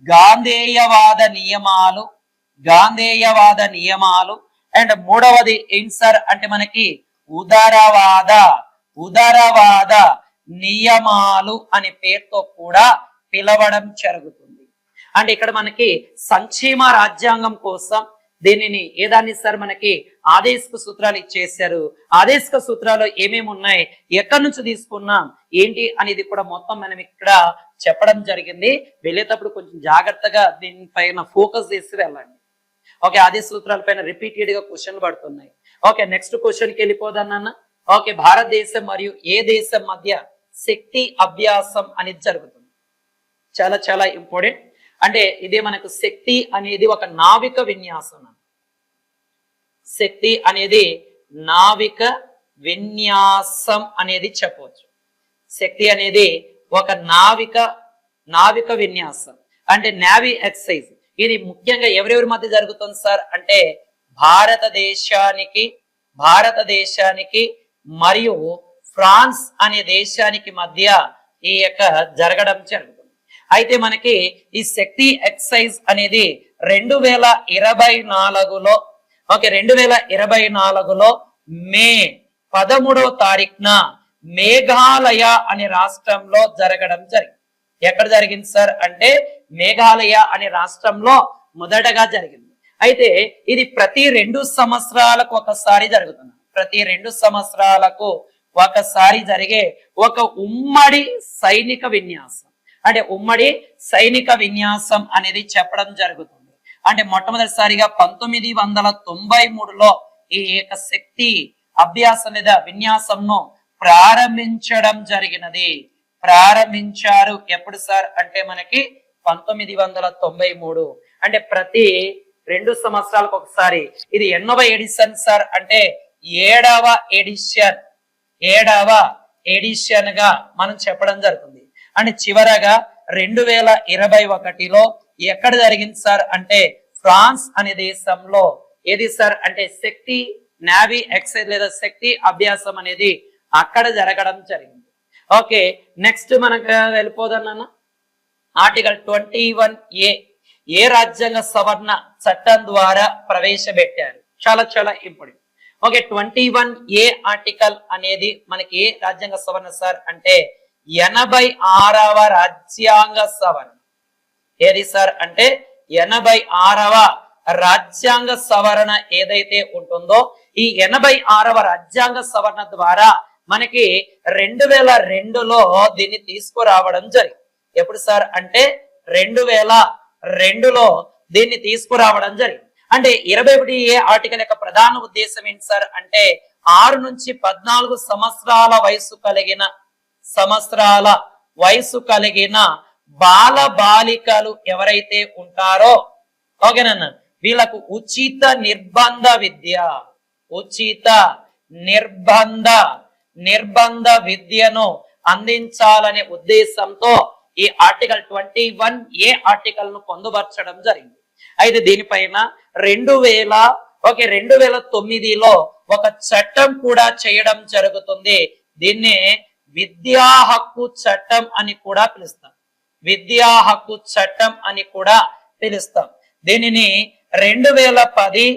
Speaker 1: గాంధేయవాద నియమాలు అండ్ మూడవది ఏం సార్ అంటే మనకి ఉదారవాద నియమాలు అనే పేరుతో కూడా పిలవడం జరుగుతుంది. అంటే ఇక్కడ మనకి సంక్షేమ రాజ్యాంగం కోసం దీనిని ఏదాన్ని సార్ మనకి ఆదేశిక సూత్రాలు ఇచ్చేసారు. ఆదేశిక సూత్రాలు ఏమేమి ఉన్నాయి, ఎక్కడి నుంచి తీసుకున్నాం ఏంటి అనేది కూడా మొత్తం మనం ఇక్కడ చెప్పడం జరిగింది. వెళ్ళేటప్పుడు కొంచెం జాగ్రత్తగా దీనిపైన ఫోకస్ చేసి వెళ్ళండి. ఓకే, ఆదేశిక సూత్రాల పైన రిపీటెడ్ గా క్వశ్చన్లు పడుతున్నాయి. ఓకే, నెక్స్ట్ క్వశ్చన్కి వెళ్ళిపోదాన్న. ఓకే, భారతదేశం మరియు ఏ దేశం మధ్య శక్తి అభ్యాసం అనేది జరుగుతుంది? చాలా చాలా ఇంపార్టెంట్. అంటే ఇదే మనకు శక్తి అనేది ఒక నావిక విన్యాసం. శక్తి అనేది నావిక విన్యాసం అనేది చెప్పవచ్చు. శక్తి అనేది ఒక నావిక విన్యాసం అంటే నావీ ఎక్సర్సైజ్. ఇది ముఖ్యంగా ఎవరెవరి మధ్య జరుగుతుంది సార్ అంటే భారతదేశానికి మరియు ఫ్రాన్స్ అనే దేశానికి మధ్య ఈ యొక్క జరగడం జరుగుతుంది. అయితే మనకి ఈ శక్తి ఎక్సర్సైజ్ అనేది 2024లో ఓకే 2024లో మే 13వ తారీఖున మేఘాలయ అనే రాష్ట్రంలో జరగడం జరిగింది. ఎక్కడ జరిగింది సార్ అంటే మేఘాలయ అనే రాష్ట్రంలో మొదటగా జరిగింది. అయితే ఇది ప్రతి 2 సంవత్సరాలకు ఒకసారి జరుగుతుంది. ప్రతి 2 సంవత్సరాలకు ఒకసారి జరిగే ఒక ఉమ్మడి సైనిక విన్యాసం. అంటే ఉమ్మడి సైనిక విన్యాసం అనేది చెప్పడం జరుగుతుంది. అంటే మొట్టమొదటిసారిగా 1993లో ఈ యొక్క శక్తి అభ్యాసం లేదా విన్యాసంను ప్రారంభించడం జరిగినది. ప్రారంభించారు ఎప్పుడు సార్ అంటే మనకి 1993. అంటే ప్రతి 2 సంవత్సరాలకు ఒకసారి. ఇది ఎన్నవ ఎడిషన్ సార్ అంటే 7వ ఎడిషన్ గా మనం చెప్పడం జరుగుతుంది. అండ్ చివరగా 2021లో ఎక్కడ జరిగింది సార్ అంటే ఫ్రాన్స్ అనే దేశంలో ఏది సార్ అంటే శక్తి నావీ ఎక్సైజ్ లేదా శక్తి అభ్యాసం అనేది అక్కడ జరగడం జరిగింది. ఓకే, నెక్స్ట్ మనకు వెళ్ళిపోదన్నా ఆర్టికల్ 21A ఏ రాజ్యాంగ సవరణ చట్టం ద్వారా ప్రవేశపెట్టారు? చాలా చాలా ఇంపార్టెంట్. ఓకే, 21A ఆర్టికల్ అనేది మనకి ఏ రాజ్యాంగ సవరణ సార్ అంటే 86వ రాజ్యాంగ సవరణ. ఏది సార్ అంటే 86వ రాజ్యాంగ సవరణ ఏదైతే ఉంటుందో ఈ 86వ రాజ్యాంగ సవరణ ద్వారా మనకి 2002లో దీన్ని తీసుకురావడం జరిగింది. ఎప్పుడు సార్ అంటే 2002లో దీన్ని తీసుకురావడం జరిగింది. అంటే 21A ఆర్టికల్ యొక్క ప్రధాన ఉద్దేశం ఏంటి సార్ అంటే 6 నుంచి 14 సంవత్సరాల వయసు కలిగిన బాల బాలికలు ఎవరైతే ఉంటారో ఓకేనన్నా వీళ్ళకు ఉచిత నిర్బంధ విద్యను అందించాలనే ఉద్దేశంతో ఈ ఆర్టికల్ 21A ఆర్టికల్ ను పొందుపరచడం జరిగింది. అయితే దీనిపైన 2009లో ఒక చట్టం కూడా చేయడం జరుగుతుంది. దీన్నే విద్యా హక్కు చట్టం అని కూడా పిలుస్తాం. దీనిని 2010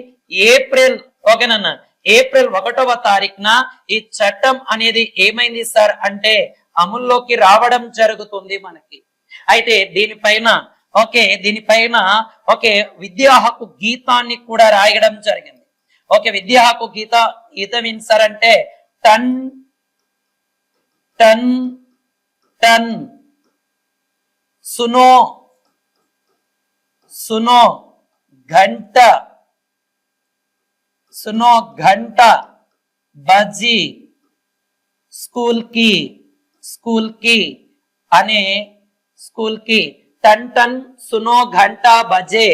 Speaker 1: ఏప్రిల్ 1వ తారీఖున ఈ చట్టం అనేది ఏమైంది సార్ అంటే అమల్లోకి రావడం జరుగుతుంది మనకి. అయితే దీనిపైన విద్యా హక్కు గీతాన్ని కూడా రాయడం జరిగింది. ఓకే, విద్యా హక్కు గీతం ఏంటి సార్ అంటే టన్ सुनो घंटा बजी स्कूल की टन सुनो घंटा बजे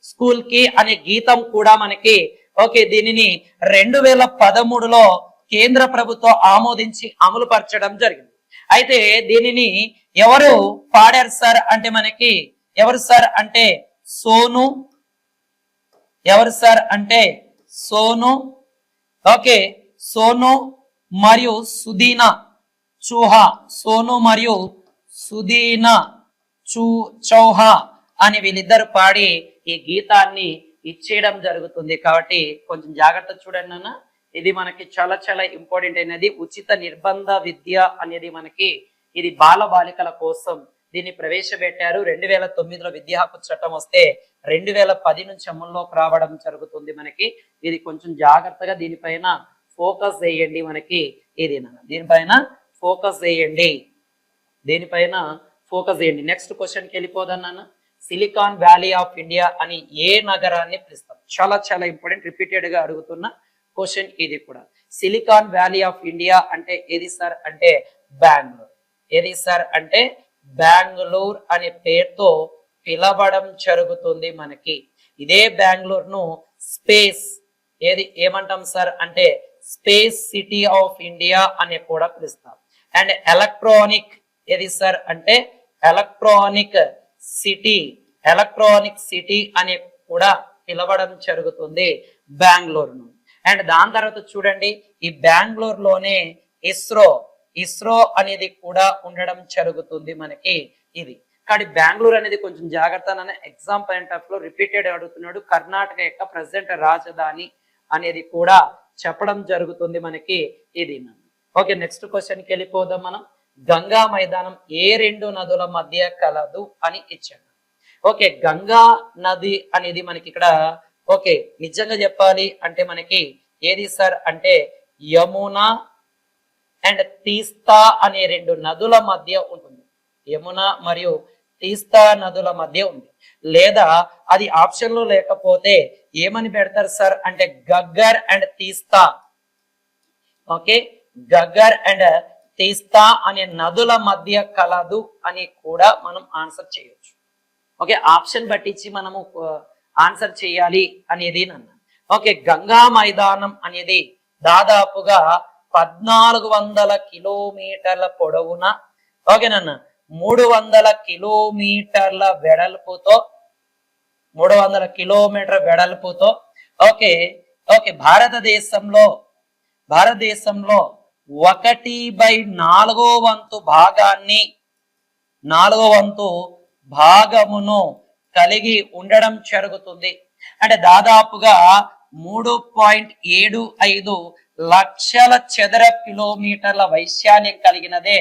Speaker 1: स्कूल की अने गीతం కూడా మనకి ఓకే దీనిని 2013లో కేంద్ర ప్రభుత్వం ఆమోదించి అమలు పరచడం జరిగింది. అయితే దీనిని ఎవరు పాడారు సార్ అంటే మనకి ఎవరు సార్ అంటే సోను ఓకే సోను మరియు సుదీనా చౌహా అని వీళ్ళిద్దరు పాడి ఈ గీతాన్ని ఇచ్చేయడం జరుగుతుంది. కాబట్టి కొంచెం జాగ్రత్త చూడండి అన్న. ఇది మనకి చాలా చాలా ఇంపార్టెంట్ అయినది. ఉచిత నిర్బంధ విద్య అనేది మనకి ఇది బాల బాలికల కోసం దీన్ని ప్రవేశపెట్టారు. 2009లో విద్యా హక్కు చట్టం వస్తే 2010 నుంచి అమల్లోకి రావడం జరుగుతుంది మనకి. ఇది కొంచెం జాగ్రత్తగా దీనిపైన ఫోకస్ చేయండి. మనకి ఇది దీనిపైన ఫోకస్ చేయండి. నెక్స్ట్ క్వశ్చన్కి వెళ్ళిపోదన్నా. సిలికాన్ వ్యాలీ ఆఫ్ ఇండియా అని ఏ నగరాన్ని పిలుస్తాం? చాలా చాలా ఇంపార్టెంట్, రిపీటెడ్ గా అడుగుతున్న క్వశ్చన్ ఇది కూడా. సిలికాన్ వ్యాలీ ఆఫ్ ఇండియా అంటే ఏది సార్ అంటే బెంగళూరు. ఏది సార్ అంటే బెంగళూరు అనే పేరుతో పిలవడం జరుగుతుంది మనకి. ఇదే బెంగళూరును ఏమంటాం సార్ అంటే స్పేస్ సిటీ ఆఫ్ ఇండియా అని కూడా పిలుస్తాం. అండ్ ఎలక్ట్రానిక్ ఏది సార్ అంటే ఎలక్ట్రానిక్ సిటీ అని కూడా పిలవడం జరుగుతుంది బెంగళూరును. అండ్ దాని తర్వాత చూడండి ఈ బెంగళూరులోనే ఇస్రో అనేది కూడా ఉండడం జరుగుతుంది మనకి ఇది. కానీ బెంగళూరు అనేది కొంచెం జాగ్రత్త ఎగ్జామ్ పాయింట్ ఆఫ్ లో రిపీటెడ్ అడుగుతున్నాడు. కర్ణాటక యొక్క ప్రెసిడెంట్ రాజధాని అనేది కూడా చెప్పడం జరుగుతుంది మనకి ఇది. ఓకే, నెక్స్ట్ క్వశ్చన్కి వెళ్ళిపోదాం మనం. గంగా మైదానం ఏ 2 నదుల మధ్య కలదు అని ఇచ్చాడు. ఓకే, గంగా నది అనేది మనకి ఇక్కడ ఓకే నిజంగా చెప్పాలి అంటే మనకి ఏది సార్ అంటే యమునా అండ్ తీస్తా అనే 2 నదుల మధ్య ఉంటుంది. యమునా మరియు తీస్తా నదుల మధ్య ఉంది. లేదా అది ఆప్షన్ లో లేకపోతే ఏమని పెడతారు సార్ అంటే గగ్గర్ అండ్ తీస్తా. ఓకే, గగ్గర్ అండ్ తీస్తా అనే నదుల మధ్య కలదు అని కూడా మనం ఆన్సర్ చేయొచ్చు. ఓకే, ఆప్షన్ పట్టించి మనము ఆన్సర్ చేయాలి అనేది నన్ను. ఓకే, గంగా మైదానం అనేది దాదాపుగా 1400 కిలోమీటర్ల పొడవున ఓకేనన్న 300 కిలోమీటర్ల వెడల్పుతో 300 కిలోమీటర్ వెడల్పుతో ఓకే ఓకే భారతదేశంలో 1/4 వంతు భాగాన్ని 4 వంతు భాగమును కలిగి ఉండడం జరుగుతుంది. అంటే దాదాపుగా 3.75 లక్షల చదరపు కిలోమీటర్ల వైశాల్యం కలిగినదే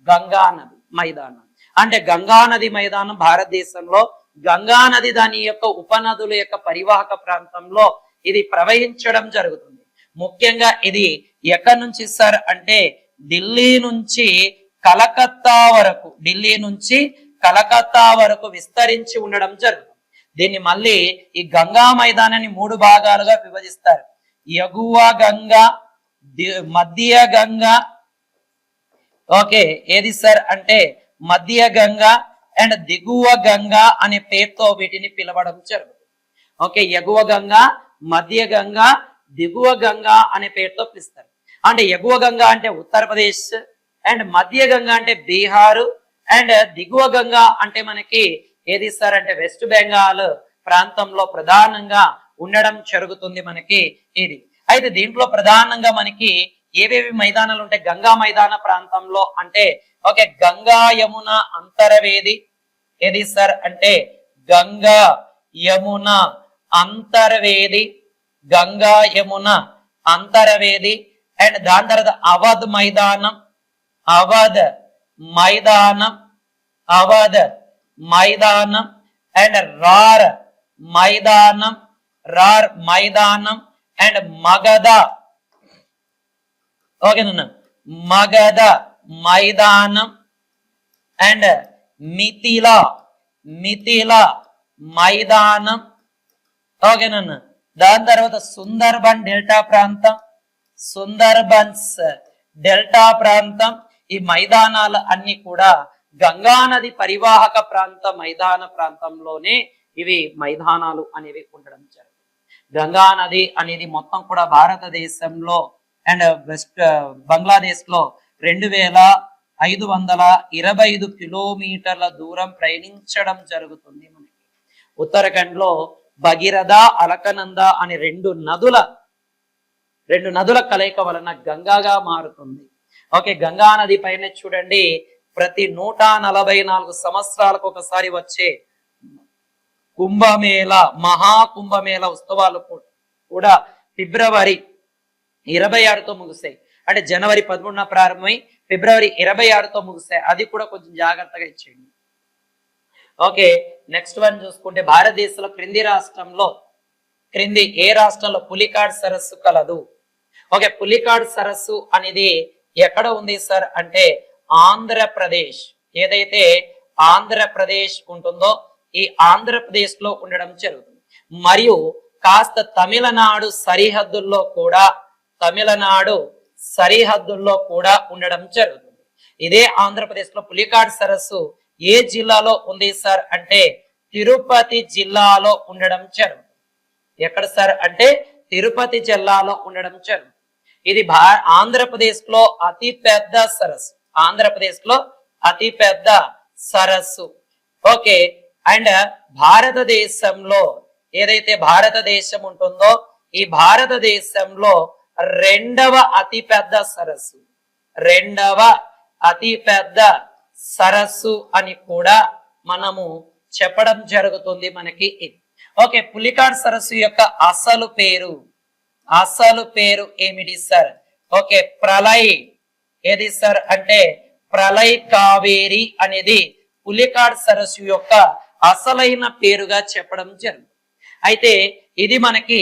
Speaker 1: గంగా నది మైదానం. అంటే గంగా నది మైదానం భారతదేశంలో గంగా నది దాని యొక్క ఉపనదుల యొక్క పరివాహక ప్రాంతంలో ఇది ప్రవహించడం జరుగుతుంది. ముఖ్యంగా ఇది ఎక్కడి నుంచి సార్ అంటే ఢిల్లీ నుంచి కలకత్తా వరకు విస్తరించి ఉండడం జరుగుతుంది. దీన్ని మళ్ళీ ఈ గంగా మైదానాన్ని 3 భాగాలుగా విభజిస్తారు. ఎగువ గంగా, మధ్య గంగా, ఓకే ఏది సార్ అంటే మధ్య గంగా అండ్ దిగువ గంగా అనే పేరుతో వీటిని పిలవడం జరుగుతుంది. ఓకే ఎగువ గంగా, మధ్య గంగా, దిగువ గంగా అనే పేరుతో పిలుస్తారు. అంటే ఎగువ గంగా అంటే ఉత్తరప్రదేశ్ అండ్ మధ్య గంగా అంటే బీహారు అండ్ దిగువ గంగా అంటే మనకి ఏది సార్ అంటే వెస్ట్ బెంగాల్ ప్రాంతంలో ప్రధానంగా ఉండడం జరుగుతుంది మనకి ఇది. అయితే దీంట్లో ప్రధానంగా మనకి ఏవేవి మైదానాలు ఉంటాయి గంగా మైదాన ప్రాంతంలో అంటే ఓకే గంగా యమున అంతర్వేది ఏది సార్ అంటే గంగా యమున అంతర్వేది అండ్ దాని తర్వాత అవధ్ మైదానం అండ్ రార్ మైదానం అండ్ మగధ ఓకేనా మగధ మైదానం అండ్ మిథిల మైదానం ఓకేనా. దాని తర్వాత సుందర్బన్స్ డెల్టా ప్రాంతం ఈ మైదానాలు అన్ని కూడా గంగా నది పరివాహక మైదాన ప్రాంతంలోనే ఇవి మైదానాలు అనేవి ఉండడం జరుగుతుంది. గంగా నది అనేది మొత్తం కూడా భారతదేశంలో అండ్ బంగ్లాదేశ్ లో 2525 కిలోమీటర్ల దూరం ప్రయాణించడం జరుగుతుంది. మనకి ఉత్తరాఖండ్ లో భగీరథ, అలకనంద అనే రెండు నదుల కలయిక వలన గంగాగా మారుతుంది. ఓకే గంగా నది పైన చూడండి ప్రతి 144 సంవత్సరాలకు ఒకసారి వచ్చే మహాకుంభమేళ ఉత్సవాలు కూడా ఫిబ్రవరి 26తో ముగిసాయి. అంటే జనవరి 13న ప్రారంభమై ఫిబ్రవరి 26తో ముగిసాయి. అది కూడా కొంచెం జాగ్రత్తగా ఇచ్చేయండి. ఓకే నెక్స్ట్ వన్ చూసుకుంటే భారతదేశంలో క్రింది ఏ రాష్ట్రంలో పులికాట్ సరస్సు కలదు? ఓకే పులికాట్ సరస్సు అనేది ఎక్కడ ఉంది సార్ అంటే ఆంధ్రప్రదేశ్. ఏదైతే ఆంధ్రప్రదేశ్ ఉంటుందో ఈ ఆంధ్రప్రదేశ్ లో ఉండడం జరుగుతుంది. మరియు కాస్త తమిళనాడు సరిహద్దుల్లో కూడా ఉండడం జరుగుతుంది. ఇదే ఆంధ్రప్రదేశ్ లో పులికాట్ సరస్సు ఏ జిల్లాలో ఉంది సార్ అంటే తిరుపతి జిల్లాలో ఉండడం జరుగుతుంది. ఎక్కడ సార్ అంటే తిరుపతి జిల్లాలో ఉండడం జరుగుతుంది. ఇది ఆంధ్రప్రదేశ్ లో అతి పెద్ద సరస్సు. ఓకే అండ్ భారతదేశంలో ఏదైతే భారతదేశం ఉంటుందో ఈ భారతదేశంలో రెండవ అతిపెద్ద సరస్సు అని కూడా మనము చెప్పడం జరుగుతుంది మనకి. ఓకే పులికాట్ సరస్సు యొక్క అసలు పేరు ఏమిటి సార్? ఓకే ప్రళయ్ ఏది సార్ అంటే ప్రళయ్ కావేరి అనేది పులికాట్ సరస్సు యొక్క అసలైన పేరుగా చెప్పడం జరుగుతుంది. అయితే ఇది మనకి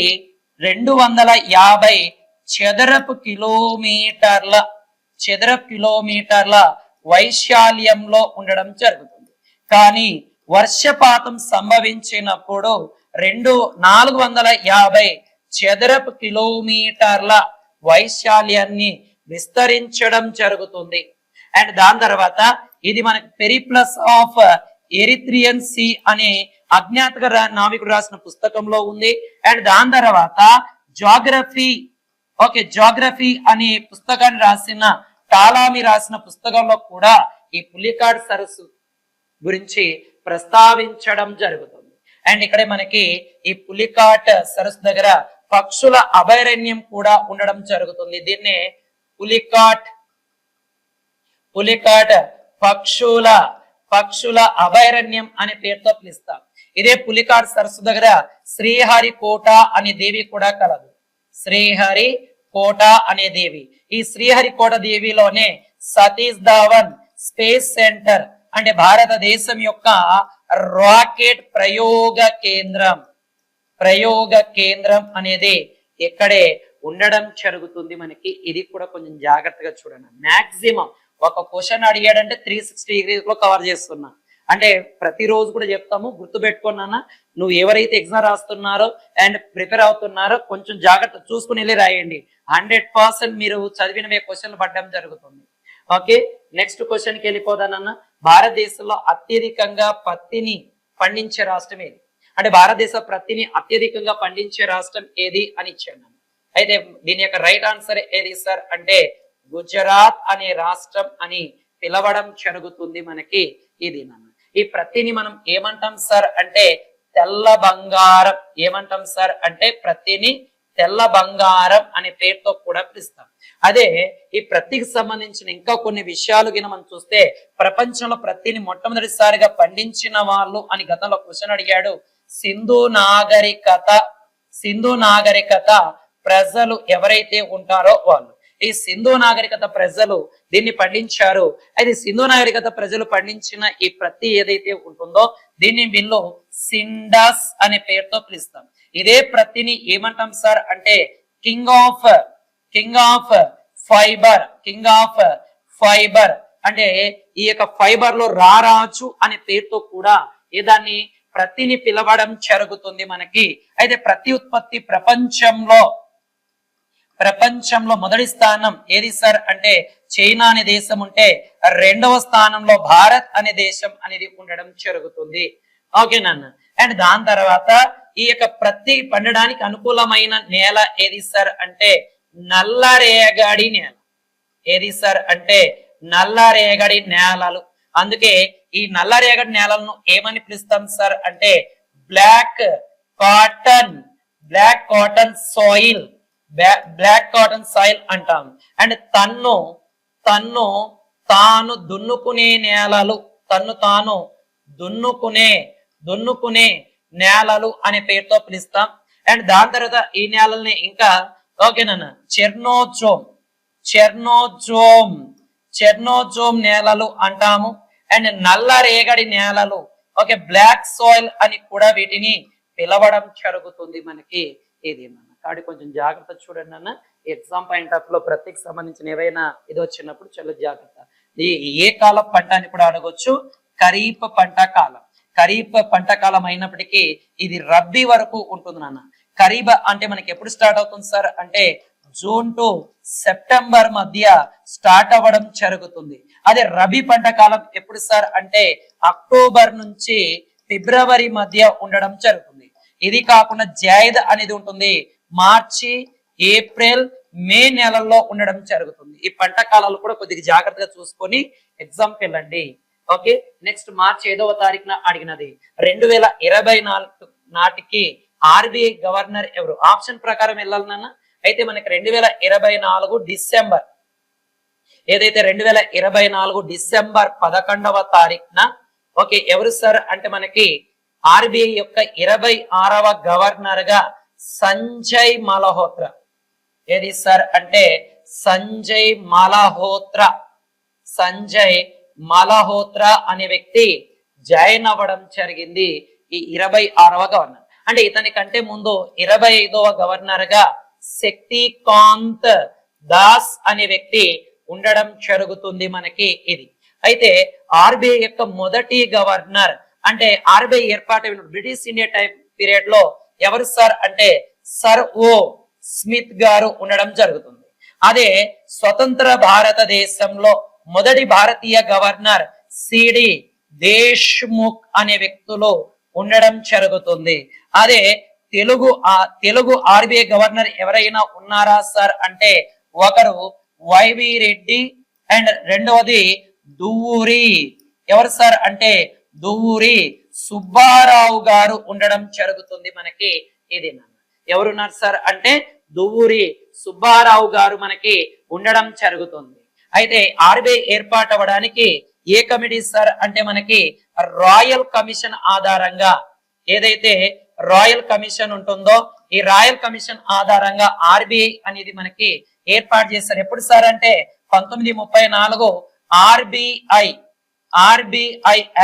Speaker 1: 250 చదరపు కిలోమీటర్ల వైశాల్యంలో ఉండడం జరుగుతుంది. కానీ వర్షపాతం సంభవించినప్పుడు 450 చదరపు కిలోమీటర్ల వైశాల్యాన్ని విస్తరించడం జరుగుతుంది. అండ్ దాని తర్వాత ఇది మనకి పెరిప్లస్ ఆఫ్ ఎరిత్రియన్ సీ అనే అజ్ఞాత నావికుడు రాసిన పుస్తకంలో ఉంది. అండ్ దాని తర్వాత జాగ్రఫీ అనే పుస్తకాన్ని టాలామి రాసిన పుస్తకంలో కూడా ఈ పులికాట్ సరస్సు గురించి ప్రస్తావించడం జరుగుతుంది. అండ్ ఇక్కడే మనకి ఈ పులికాట్ సరస్సు దగ్గర పక్షుల అభయారణ్యం కూడా ఉండడం జరుగుతుంది. దీన్నే పులికాట్ పక్షుల అభయారణ్యం అనే పేరుతో పిలుస్తాం. ఇదే పులికాట్ సరస్సు దగ్గర శ్రీహరికోట అనే దేవి కూడా కలదు. శ్రీహరికోట అనే దేవి. ఈ శ్రీహరికోట దేవిలోనే సతీష్ ధావన్ స్పేస్ సెంటర్ అంటే భారతదేశం యొక్క రాకెట్ ప్రయోగ కేంద్రం అనేది ఇక్కడే ఉండడం జరుగుతుంది మనకి. ఇది కూడా కొంచెం జాగ్రత్తగా చూడండి. మాక్సిమం ఒక క్వశ్చన్ అడిగాడంటే 360 degrees లో కవర్ చేస్తున్నా. అంటే ప్రతిరోజు కూడా చెప్తాము, గుర్తు పెట్టుకున్నానా. నువ్వు ఎవరైతే ఎగ్జామ్ రాస్తున్నారో అండ్ ప్రిపేర్ అవుతున్నారో కొంచెం జాగ్రత్త చూసుకుని వెళ్ళి రాయండి. 100% మీరు చదివినవే క్వశ్చన్లు పడడం జరుగుతుంది. ఓకే, నెక్స్ట్ క్వశ్చన్కి వెళ్ళిపోదానన్న. భారతదేశంలో అత్యధికంగా పత్తిని పండించే రాష్ట్రం ఏది? అంటే భారతదేశ పత్తిని అత్యధికంగా పండించే రాష్ట్రం ఏది అని ఇచ్చాను. అయితే దీని యొక్క రైట్ ఆన్సర్ ఏది సార్ అంటే గుజరాత్ అనే రాష్ట్రం అని పిలవడం జరుగుతుంది మనకి. ఇది నాన్న. ఈ ప్రత్తిని మనం ఏమంటాం సార్ అంటే తెల్ల బంగారం. ఏమంటాం సార్ అంటే ప్రత్తిని తెల్ల బంగారం అనే పేరుతో కూడా పిలుస్తాం. అదే ఈ ప్రత్తికి సంబంధించిన ఇంకా కొన్ని విషయాలు గిన మనం చూస్తే ప్రపంచంలో ప్రత్తిని మొట్టమొదటిసారిగా పండించిన వాళ్ళు అని గతంలో క్వశ్చన్ అడిగాడు. సింధు నాగరికత ప్రజలు ఎవరైతే ఉంటారో వాళ్ళు. ఈ సింధు నాగరికత ప్రజలు దీన్ని పండించారు. అయితే సింధు నాగరికత ప్రజలు పండించిన ఈ ప్రత్తి ఏదైతే ఉంటుందో దీన్ని వీళ్ళు సిండస్ అనే పేరుతో పిలుస్తాం. ఇదే ప్రత్తిని ఏమంటాం సార్ అంటే కింగ్ ఆఫ్ ఫైబర్ అంటే ఈ యొక్క ఫైబర్ లో రారాజు అనే పేరుతో కూడా దాన్ని ప్రత్తిని పిలవడం జరుగుతుంది మనకి. అయితే ప్రతి ఉత్పత్తి ప్రపంచంలో మొదటి స్థానం ఏది సార్ అంటే చైనా అనే దేశం ఉంటే రెండవ స్థానంలో భారత్ అనే దేశం అనేది ఉండడం జరుగుతుంది. ఓకేనన్న. అండ్ దాని తర్వాత ఈ యొక్క ప్రత్తి పండడానికి అనుకూలమైన నేల ఏది సార్ అంటే నల్లరేగడి నేల. ఏది సార్ అంటే నల్లరేగడి నేలలు. అందుకే ఈ నల్లరేగడి నేలలను ఏమని పిలుస్తాం సార్ అంటే బ్లాక్ కాటన్ సాయిల్ అంటాం. అండ్ తాను దున్నుకునే నేలలు, తాను దున్నుకునే నేలలు అనే పేరుతో పిలుస్తాం. అండ్ దాని తర్వాత ఈ నేలల్ని ఇంకా ఓకేనా చెర్నోజోమ్ నేలలు అంటాము. అండ్ నల్ల రేగడి నేలలు ఓకే బ్లాక్ సాయిల్ అని కూడా వీటిని పిలవడం జరుగుతుంది మనకి. ఇది కాబట్టి కొంచెం జాగ్రత్త చూడండి అన్న. ఎగ్జామ్ పాయింట్ ఆఫ్ లో ప్రత్యేక సంబంధించిన ఏవైనా ఇది వచ్చినప్పుడు చాలా జాగ్రత్త. ఏ కాలం పంట అని కూడా అడగొచ్చు. ఖరీఫ్ పంట కాలం అయినప్పటికీ ఇది రబ్బీ వరకు ఉంటుంది నాన్న. ఖరీఫ్ అంటే మనకి ఎప్పుడు స్టార్ట్ అవుతుంది సార్ అంటే జూన్ టు సెప్టెంబర్ మధ్య స్టార్ట్ అవ్వడం జరుగుతుంది. అదే రబీ పంట కాలం ఎప్పుడు సార్ అంటే అక్టోబర్ నుంచి ఫిబ్రవరి మధ్య ఉండడం జరుగుతుంది. ఇది కాకుండా జైద్ అనేది ఉంటుంది మార్చి, ఏప్రిల్, మే నెలల్లో ఉండడం జరుగుతుంది. ఈ పంట కాలాలు కూడా కొద్దిగా జాగ్రత్తగా చూసుకొని ఎగ్జామ్కి వెళ్ళండి. ఓకే, నెక్స్ట్ మార్చి 5వ తారీఖున అడిగినది 2024 నాటికి ఆర్బీఐ గవర్నర్ ఎవరు? ఆప్షన్ ప్రకారం వెళ్ళాలన్నా అయితే మనకి 2024 డిసెంబర్ ఏదైతే 2024 డిసెంబర్ 11వ తారీఖున ఓకే ఎవరు సార్ అంటే మనకి ఆర్బీఐ యొక్క 26వ గవర్నర్ గా సంజయ్ మల్హోత్రా. ఏది సార్ అంటే సంజయ్ మల్హోత్రా అనే వ్యక్తి జాయిన్ అవ్వడం జరిగింది ఈ 26వ గవర్నర్. అంటే ఇతని కంటే ముందు 25వ గవర్నర్ గా శక్తికాంత్ దాస్ అనే వ్యక్తి ఉండడం జరుగుతుంది మనకి. ఇది అయితే ఆర్బీఐ యొక్క మొదటి గవర్నర్ అంటే ఆర్బీఐ ఏర్పాటు బ్రిటిష్ ఇండియా టైం పీరియడ్ లో ఎవరు సార్ అంటే సర్ ఓ స్మిత్ గారు ఉండడం జరుగుతుంది. అదే స్వతంత్ర భారతదేశంలో మొదటి భారతీయ గవర్నర్ సిడి దేశ్ముఖ్ అనే వ్యక్తులు ఉండడం జరుగుతుంది. అదే తెలుగు ఆర్బీఐ గవర్నర్ ఎవరైనా ఉన్నారా సార్ అంటే ఒకరు వైవి రెడ్డి అండ్ రెండవది దువ్వూరి ఎవరు సార్ అంటే దువ్వూరి సుబ్బారావు గారు ఉండడం జరుగుతుంది మనకి. ఇది ఎవరున్నారు సార్ అంటే దువ్వూరి సుబ్బారావు గారు మనకి ఉండడం జరుగుతుంది. అయితే ఆర్బీఐ ఏర్పాటు అవ్వడానికి ఏ కమిటీ సార్ అంటే మనకి రాయల్ కమిషన్ ఆధారంగా, ఏదైతే రాయల్ కమిషన్ ఉంటుందో ఈ రాయల్ కమిషన్ ఆధారంగా ఆర్బీఐ అనేది మనకి ఏర్పాటు చేశారు. ఎప్పుడు సార్ అంటే 1934 ఆర్బీఐ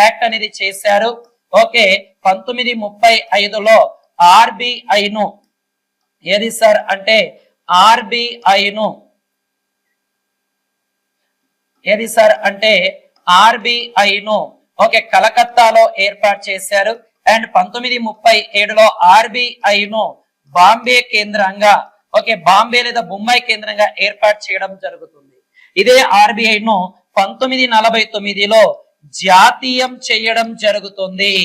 Speaker 1: యాక్ట్ అనేది చేశారు. ఓకే, 1935లో ఆర్బీఐను ఏది సార్ అంటే ఆర్బీఐను ఏది సార్ అంటే ఆర్బీఐను ఓకే కలకత్తాలో ఏర్పాటు చేశారు. అండ్ 1937లో ఆర్బీఐను బాంబే కేంద్రంగా ఓకే బాంబే లేదా బొంబాయి కేంద్రంగా ఏర్పాటు చేయడం జరుగుతుంది. ఇదే ఆర్బీఐను 1949లో జాతీయం చేయడం జరుగుతుంది.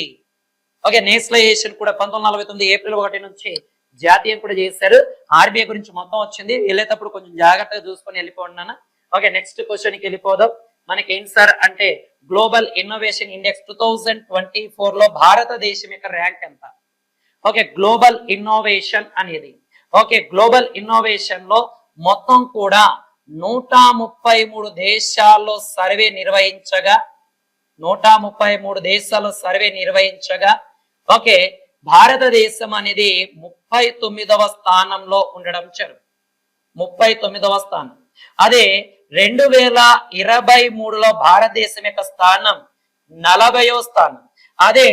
Speaker 1: ఓకే, నేషనలైజేషన్ కూడా 1949 ఏప్రిల్ 1 నుంచి జాతీయం కూడా చేశారు. ఆర్బీఐ గురించి మొత్తం వచ్చింది, వెళ్ళేటప్పుడు కొంచెం జాగ్రత్తగా చూసుకొని వెళ్ళిపోండి. ఓకే, నెక్స్ట్ క్వశ్చన్ కి వెళ్ళిపోదాం. మనకి ఏంటి సార్ అంటే గ్లోబల్ ఇన్నోవేషన్ ఇండెక్స్ 2024 లో భారతదేశం యొక్క ర్యాంక్ ఎంత? ఓకే, గ్లోబల్ ఇన్నోవేషన్ అనేది ఓకే గ్లోబల్ ఇన్నోవేషన్ లో మొత్తం కూడా 133 దేశాల్లో సర్వే నిర్వహించగా 133 దేశాల్లో సర్వే నిర్వహించగా ఓకే భారతదేశం అనేది 39వ స్థానంలో ఉండడం జరుగుతుంది. 39వ స్థానం. అదే 2023లో భారతదేశం యొక్క స్థానం 40వ స్థానం. అదే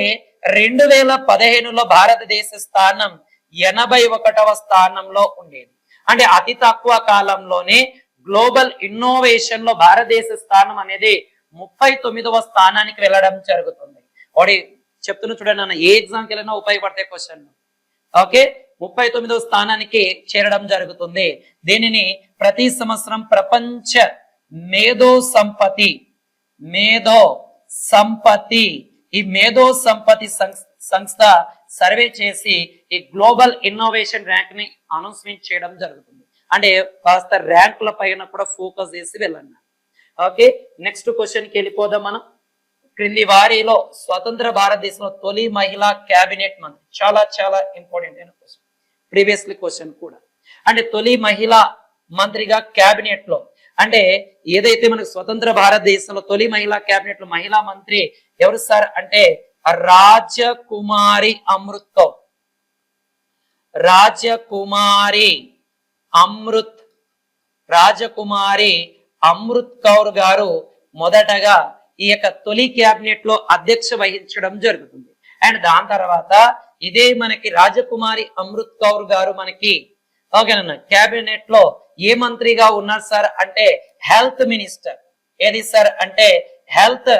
Speaker 1: 2015లో భారతదేశ స్థానం 81వ స్థానంలో ఉండేది. అంటే అతి తక్కువ కాలంలోనే గ్లోబల్ ఇన్నోవేషన్ లో భారతదేశ స్థానం అనేది 39వ స్థానానికి వెళ్ళడం జరుగుతుంది. ఒకటి చెప్తున్నా చూడండి అన్న, ఏ ఎగ్జామ్కి వెళ్ళినా ఉపయోగపడతాయి క్వశ్చన్. ఓకే, 39వ స్థానానికి చేరడం జరుగుతుంది. దీనిని ప్రతి సంవత్సరం ప్రపంచ మేధో సంపత్తి సంస్థ సర్వే చేసి ఈ గ్లోబల్ ఇన్నోవేషన్ ర్యాంక్ ని అనౌన్స్మెంట్ చేయడం జరుగుతుంది. అంటే కాస్త ర్యాంకుల పైన కూడా ఫోకస్ చేసి వెళ్ళండి. ఓకే, నెక్స్ట్ క్వశ్చన్ కి వెళ్ళిపోదాం మనం. క్రింది వారిలో స్వతంత్ర భారతదేశంలో తొలి మహిళా క్యాబినెట్ మంత్రి. చాలా చాలా ఇంపార్టెంట్ అయిన క్వశ్చన్, ప్రీవియస్లీ క్వశ్చన్ కూడా. అంటే తొలి మహిళా మంత్రిగా క్యాబినెట్ లో అంటే ఏదైతే మనకు స్వతంత్ర భారతదేశంలో తొలి మహిళా క్యాబినెట్ లో మహిళా మంత్రి ఎవరు సార్ అంటే రాజకుమారి అమృత్ కౌర్ గారు మొదటగా ఈ యొక్క తొలి క్యాబినెట్ లో అధ్యక్ష వహించడం జరుగుతుంది. అండ్ దాని తర్వాత ఇదే మనకి రాజకుమారి అమృత్ కౌర్ గారు మనకి ఓకేనా క్యాబినెట్ లో ఏ మంత్రిగా ఉన్నారు సార్ అంటే హెల్త్ మినిస్టర్. ఏది సార్ అంటే హెల్త్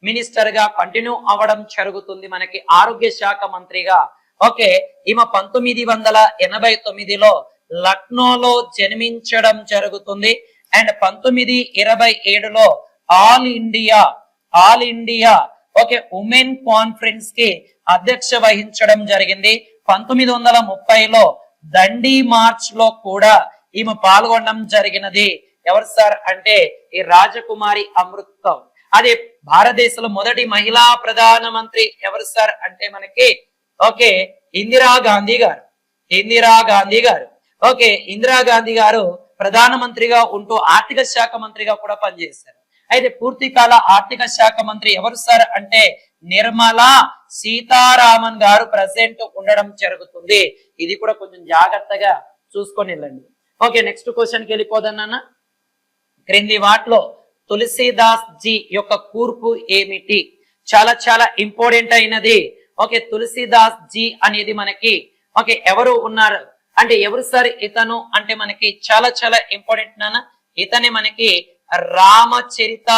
Speaker 1: మినిస్టర్ గా కంటిన్యూ అవ్వడం జరుగుతుంది మనకి, ఆరోగ్య శాఖ మంత్రిగా. ఓకే, ఈమె 1989లో లక్నోలో జన్మించడం జరుగుతుంది. అండ్ 1927లో all India okay women conference కి అధ్యక్ష వహించడం జరిగింది. 1930లో దండి మార్చ్ లో కూడా ఈమె పాల్గొనడం జరిగినది. ఎవరు సార్ అంటే ఈ రాజకుమారి అమృత్ కౌర్. అదే భారతదేశంలో మొదటి మహిళా ప్రధానమంత్రి ఎవరు సార్ అంటే మనకి ఓకే ఇందిరాగాంధీ గారు. ఓకే, ఇందిరాగాంధీ గారు ప్రధానమంత్రిగా ఉంటూ ఆర్థిక శాఖ మంత్రిగా కూడా పనిచేశారు. అయితే పూర్తి కాల ఆర్థిక శాఖ మంత్రి ఎవరు సార్ అంటే నిర్మలా సీతారామన్ గారు ప్రెసెంట్ ఉండడం జరుగుతుంది. ఇది కూడా కొంచెం జాగ్రత్తగా చూసుకొని వెళ్ళండి. ఓకే, నెక్స్ట్ క్వశ్చన్ కి వెళ్ళిపోదన్నా. క్రింది వాటిలో తులసీదాస్ జీ యొక్క కూర్పు ఏమిటి? చాలా చాలా ఇంపార్టెంట్ అయినది. ఓకే, తులసీదాస్ జీ అనేది మనకి ఓకే ఎవరు ఉన్నారు అంటే ఎవరు సార్ ఇతను అంటే మనకి చాలా చాలా ఇంపార్టెంట్ నాన్న. ఇతనే మనకి రామచరిత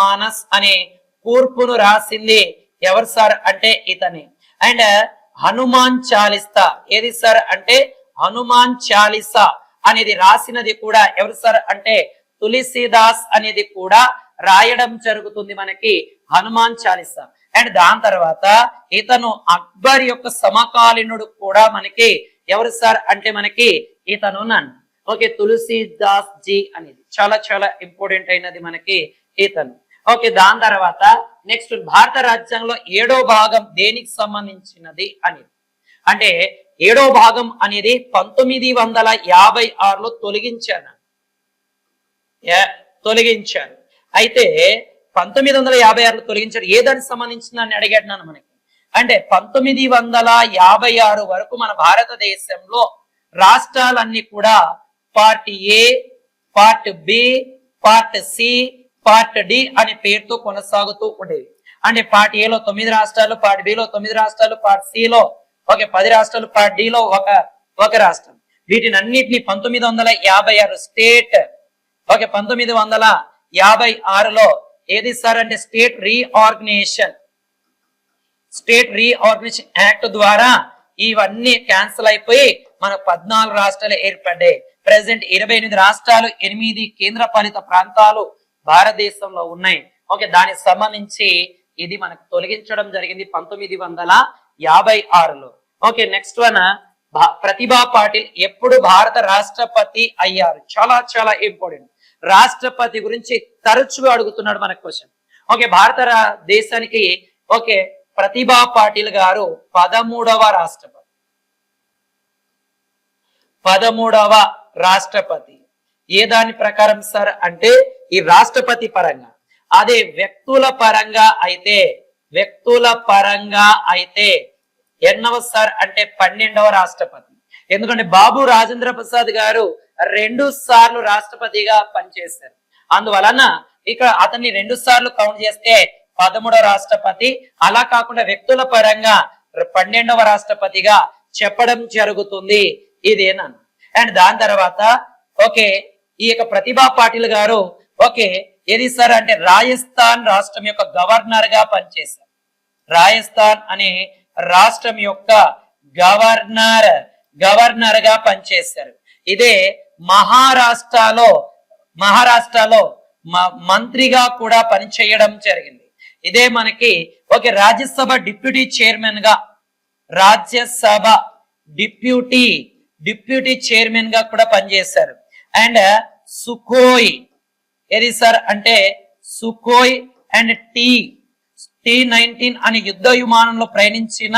Speaker 1: మానస్ అనే కూర్పును రాసింది ఎవరు సార్ అంటే ఇతనే. అండ్ హనుమాన్ చాలీసా ఏది సార్ అంటే హనుమాన్ చాలీసా అనేది రాసినది కూడా ఎవరు సార్ అంటే తులసీదాస్ అనేది కూడా రాయడం జరుగుతుంది మనకి హనుమాన్ చాలీసా. అండ్ దాని తర్వాత ఇతను అక్బర్ యొక్క సమకాలీనుడు కూడా మనకి ఎవరు సార్ అంటే మనకి ఇతను ఓకే, తులసీదాస్ జీ అనేది చాలా చాలా ఇంపార్టెంట్ అయినది మనకి ఇతను. ఓకే, దాని తర్వాత నెక్స్ట్ భారత రాజ్యాంగంలో 7వ భాగం దేనికి సంబంధించినది అనేది, అంటే 7వ భాగం అనేది 1956లో తొలగించారు. అయితే 1956లో తొలగించారు, ఏ దానికి సంబంధించిందని అడిగాడు నన్ను మనకి. అంటే 1956 వరకు మన భారతదేశంలో రాష్ట్రాలన్నీ కూడా part A, part B, part C, part D అనే పేరుతో కొనసాగుతూ ఉండేవి. అంటే పార్ట్ ఏలో 9 రాష్ట్రాలు, పార్ట్ బిలో 9 రాష్ట్రాలు, పార్ట్ సిలో 10 రాష్ట్రాలు, పార్ట్ డిలో ఒక రాష్ట్రం. వీటిని అన్నిటిని 1956 స్టేట్ 1956లో ఏది సార్ అంటే స్టేట్ రీఆర్గనైజేషన్ యాక్ట్ ద్వారా ఇవన్నీ క్యాన్సిల్ అయిపోయి మన 14 రాష్ట్రాలు ఏర్పడ్డాయి. ప్రెసెంట్ 28 రాష్ట్రాలు, 8 కేంద్ర పాలిత ప్రాంతాలు భారతదేశంలో ఉన్నాయి. ఓకే, దానికి సంబంధించి ఇది మనకు తొలగించడం జరిగింది 1956లో. ఓకే, నెక్స్ట్ వన్, ప్రతిభా పాటిల్ ఎప్పుడు భారత రాష్ట్రపతి అయ్యారు? చాలా చాలా ఇంపార్టెంట్. రాష్ట్రపతి గురించి తరచుగా అడుగుతున్నాడు మనకు క్వశ్చన్. ఓకే, భారత దేశానికి ఓకే ప్రతిభా పాటిల్ గారు 13వ రాష్ట్రపతి. ఏ దాని ప్రకారం సార్ అంటే ఈ రాష్ట్రపతి పరంగా. అదే వ్యక్తుల పరంగా అయితే ఎన్నవ సార్ అంటే 12వ రాష్ట్రపతి. ఎందుకంటే బాబు రాజేంద్ర ప్రసాద్ గారు 2 సార్లు రాష్ట్రపతిగా పనిచేశారు. అందువలన ఇక్కడ అతన్ని 2 సార్లు కౌంట్ చేస్తే 13వ రాష్ట్రపతి. అలా కాకుండా వ్యక్తుల పరంగా 12వ రాష్ట్రపతిగా చెప్పడం జరుగుతుంది ఇదేనా. అండ్ దాని తర్వాత ఓకే ఈ యొక్క ప్రతిభా పాటిల్ గారు ఓకే ఏది సార్ అంటే రాజస్థాన్ రాష్ట్రం యొక్క గవర్నర్ గా పనిచేశారు. రాజస్థాన్ అనే రాష్ట్రం యొక్క గవర్నర్ గా పనిచేశారు. ఇదే మహారాష్ట్రలో మంత్రిగా కూడా పనిచేయడం జరిగింది. ఇదే మనకి ఓకే రాజ్యసభ డిప్యూటీ చైర్మన్ గా డిప్యూటీ చైర్మన్ గా కూడా పనిచేశారు. అండ్ సుఖోయ్ ఏది సార్ అంటే సుఖోయ్ అండ్ T-19 అనే యుద్ధ విమానంలో ప్రయాణించిన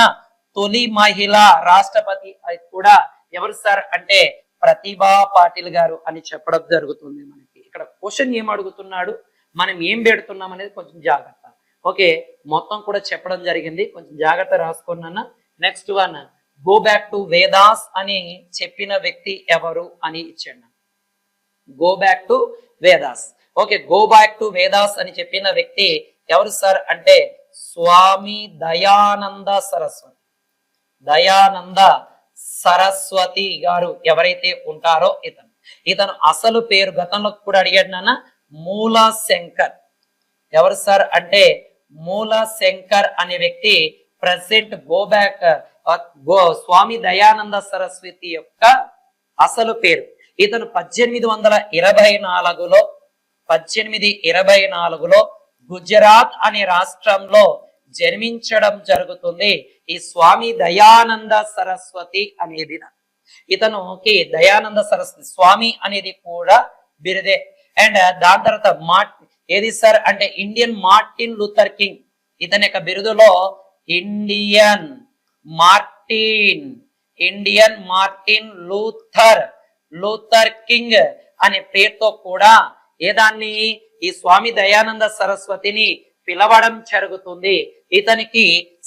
Speaker 1: తొలి మహిళా రాష్ట్రపతి కూడా ఎవరు సార్ అంటే ప్రతిభా పాటిల్ గారు అని చెప్పడం జరుగుతుంది. మనకి ఇక్కడ క్వశ్చన్ ఏం అడుగుతున్నాడు, మనం ఏం పెడుతున్నాం అనేది కొంచెం జాగ్రత్త. ఓకే, మొత్తం కూడా చెప్పడం జరిగింది, కొంచెం జాగ్రత్త రాసుకున్నా. Next one, go back to Vedas అని చెప్పిన వ్యక్తి ఎవరు అని ఇచ్చాడు. Go back to Vedas. Okay, go back to Vedas అని చెప్పిన వ్యక్తి ఎవరు సార్ అంటే స్వామి దయానంద సరస్వతి గారు ఎవరైతే ఉంటారో ఇతను అసలు పేరు గతంలో కూడా అడిగాడు నాన్న, మూల శంకర్. ఎవరు సార్ అంటే మూల శంకర్ అనే వ్యక్తి ప్రెసెంట్ స్వామి దయానంద సరస్వతి యొక్క అసలు పేరు. ఇతను 1824లో గుజరాత్ అనే రాష్ట్రంలో జన్మించడం జరుగుతుంది. ఈ స్వామి దయానంద సరస్వతి అనేది ఇతనుకి దయానంద సరస్వతి స్వామి అనేది కూడా బిరుదే. అండ్ దాని తర్వాత ఏది సార్ అంటే ఇండియన్ మార్టిన్ లూథర్ కింగ్. ఇతని యొక్క బిరుదులో ఇండియన్ మార్టిన్ లూథర్ కింగ్ అనే పేరుతో కూడా ఏదాన్ని ఈ స్వామి దయానంద సరస్వతిని పిలవడం జరుగుతుంది. ఇతనికి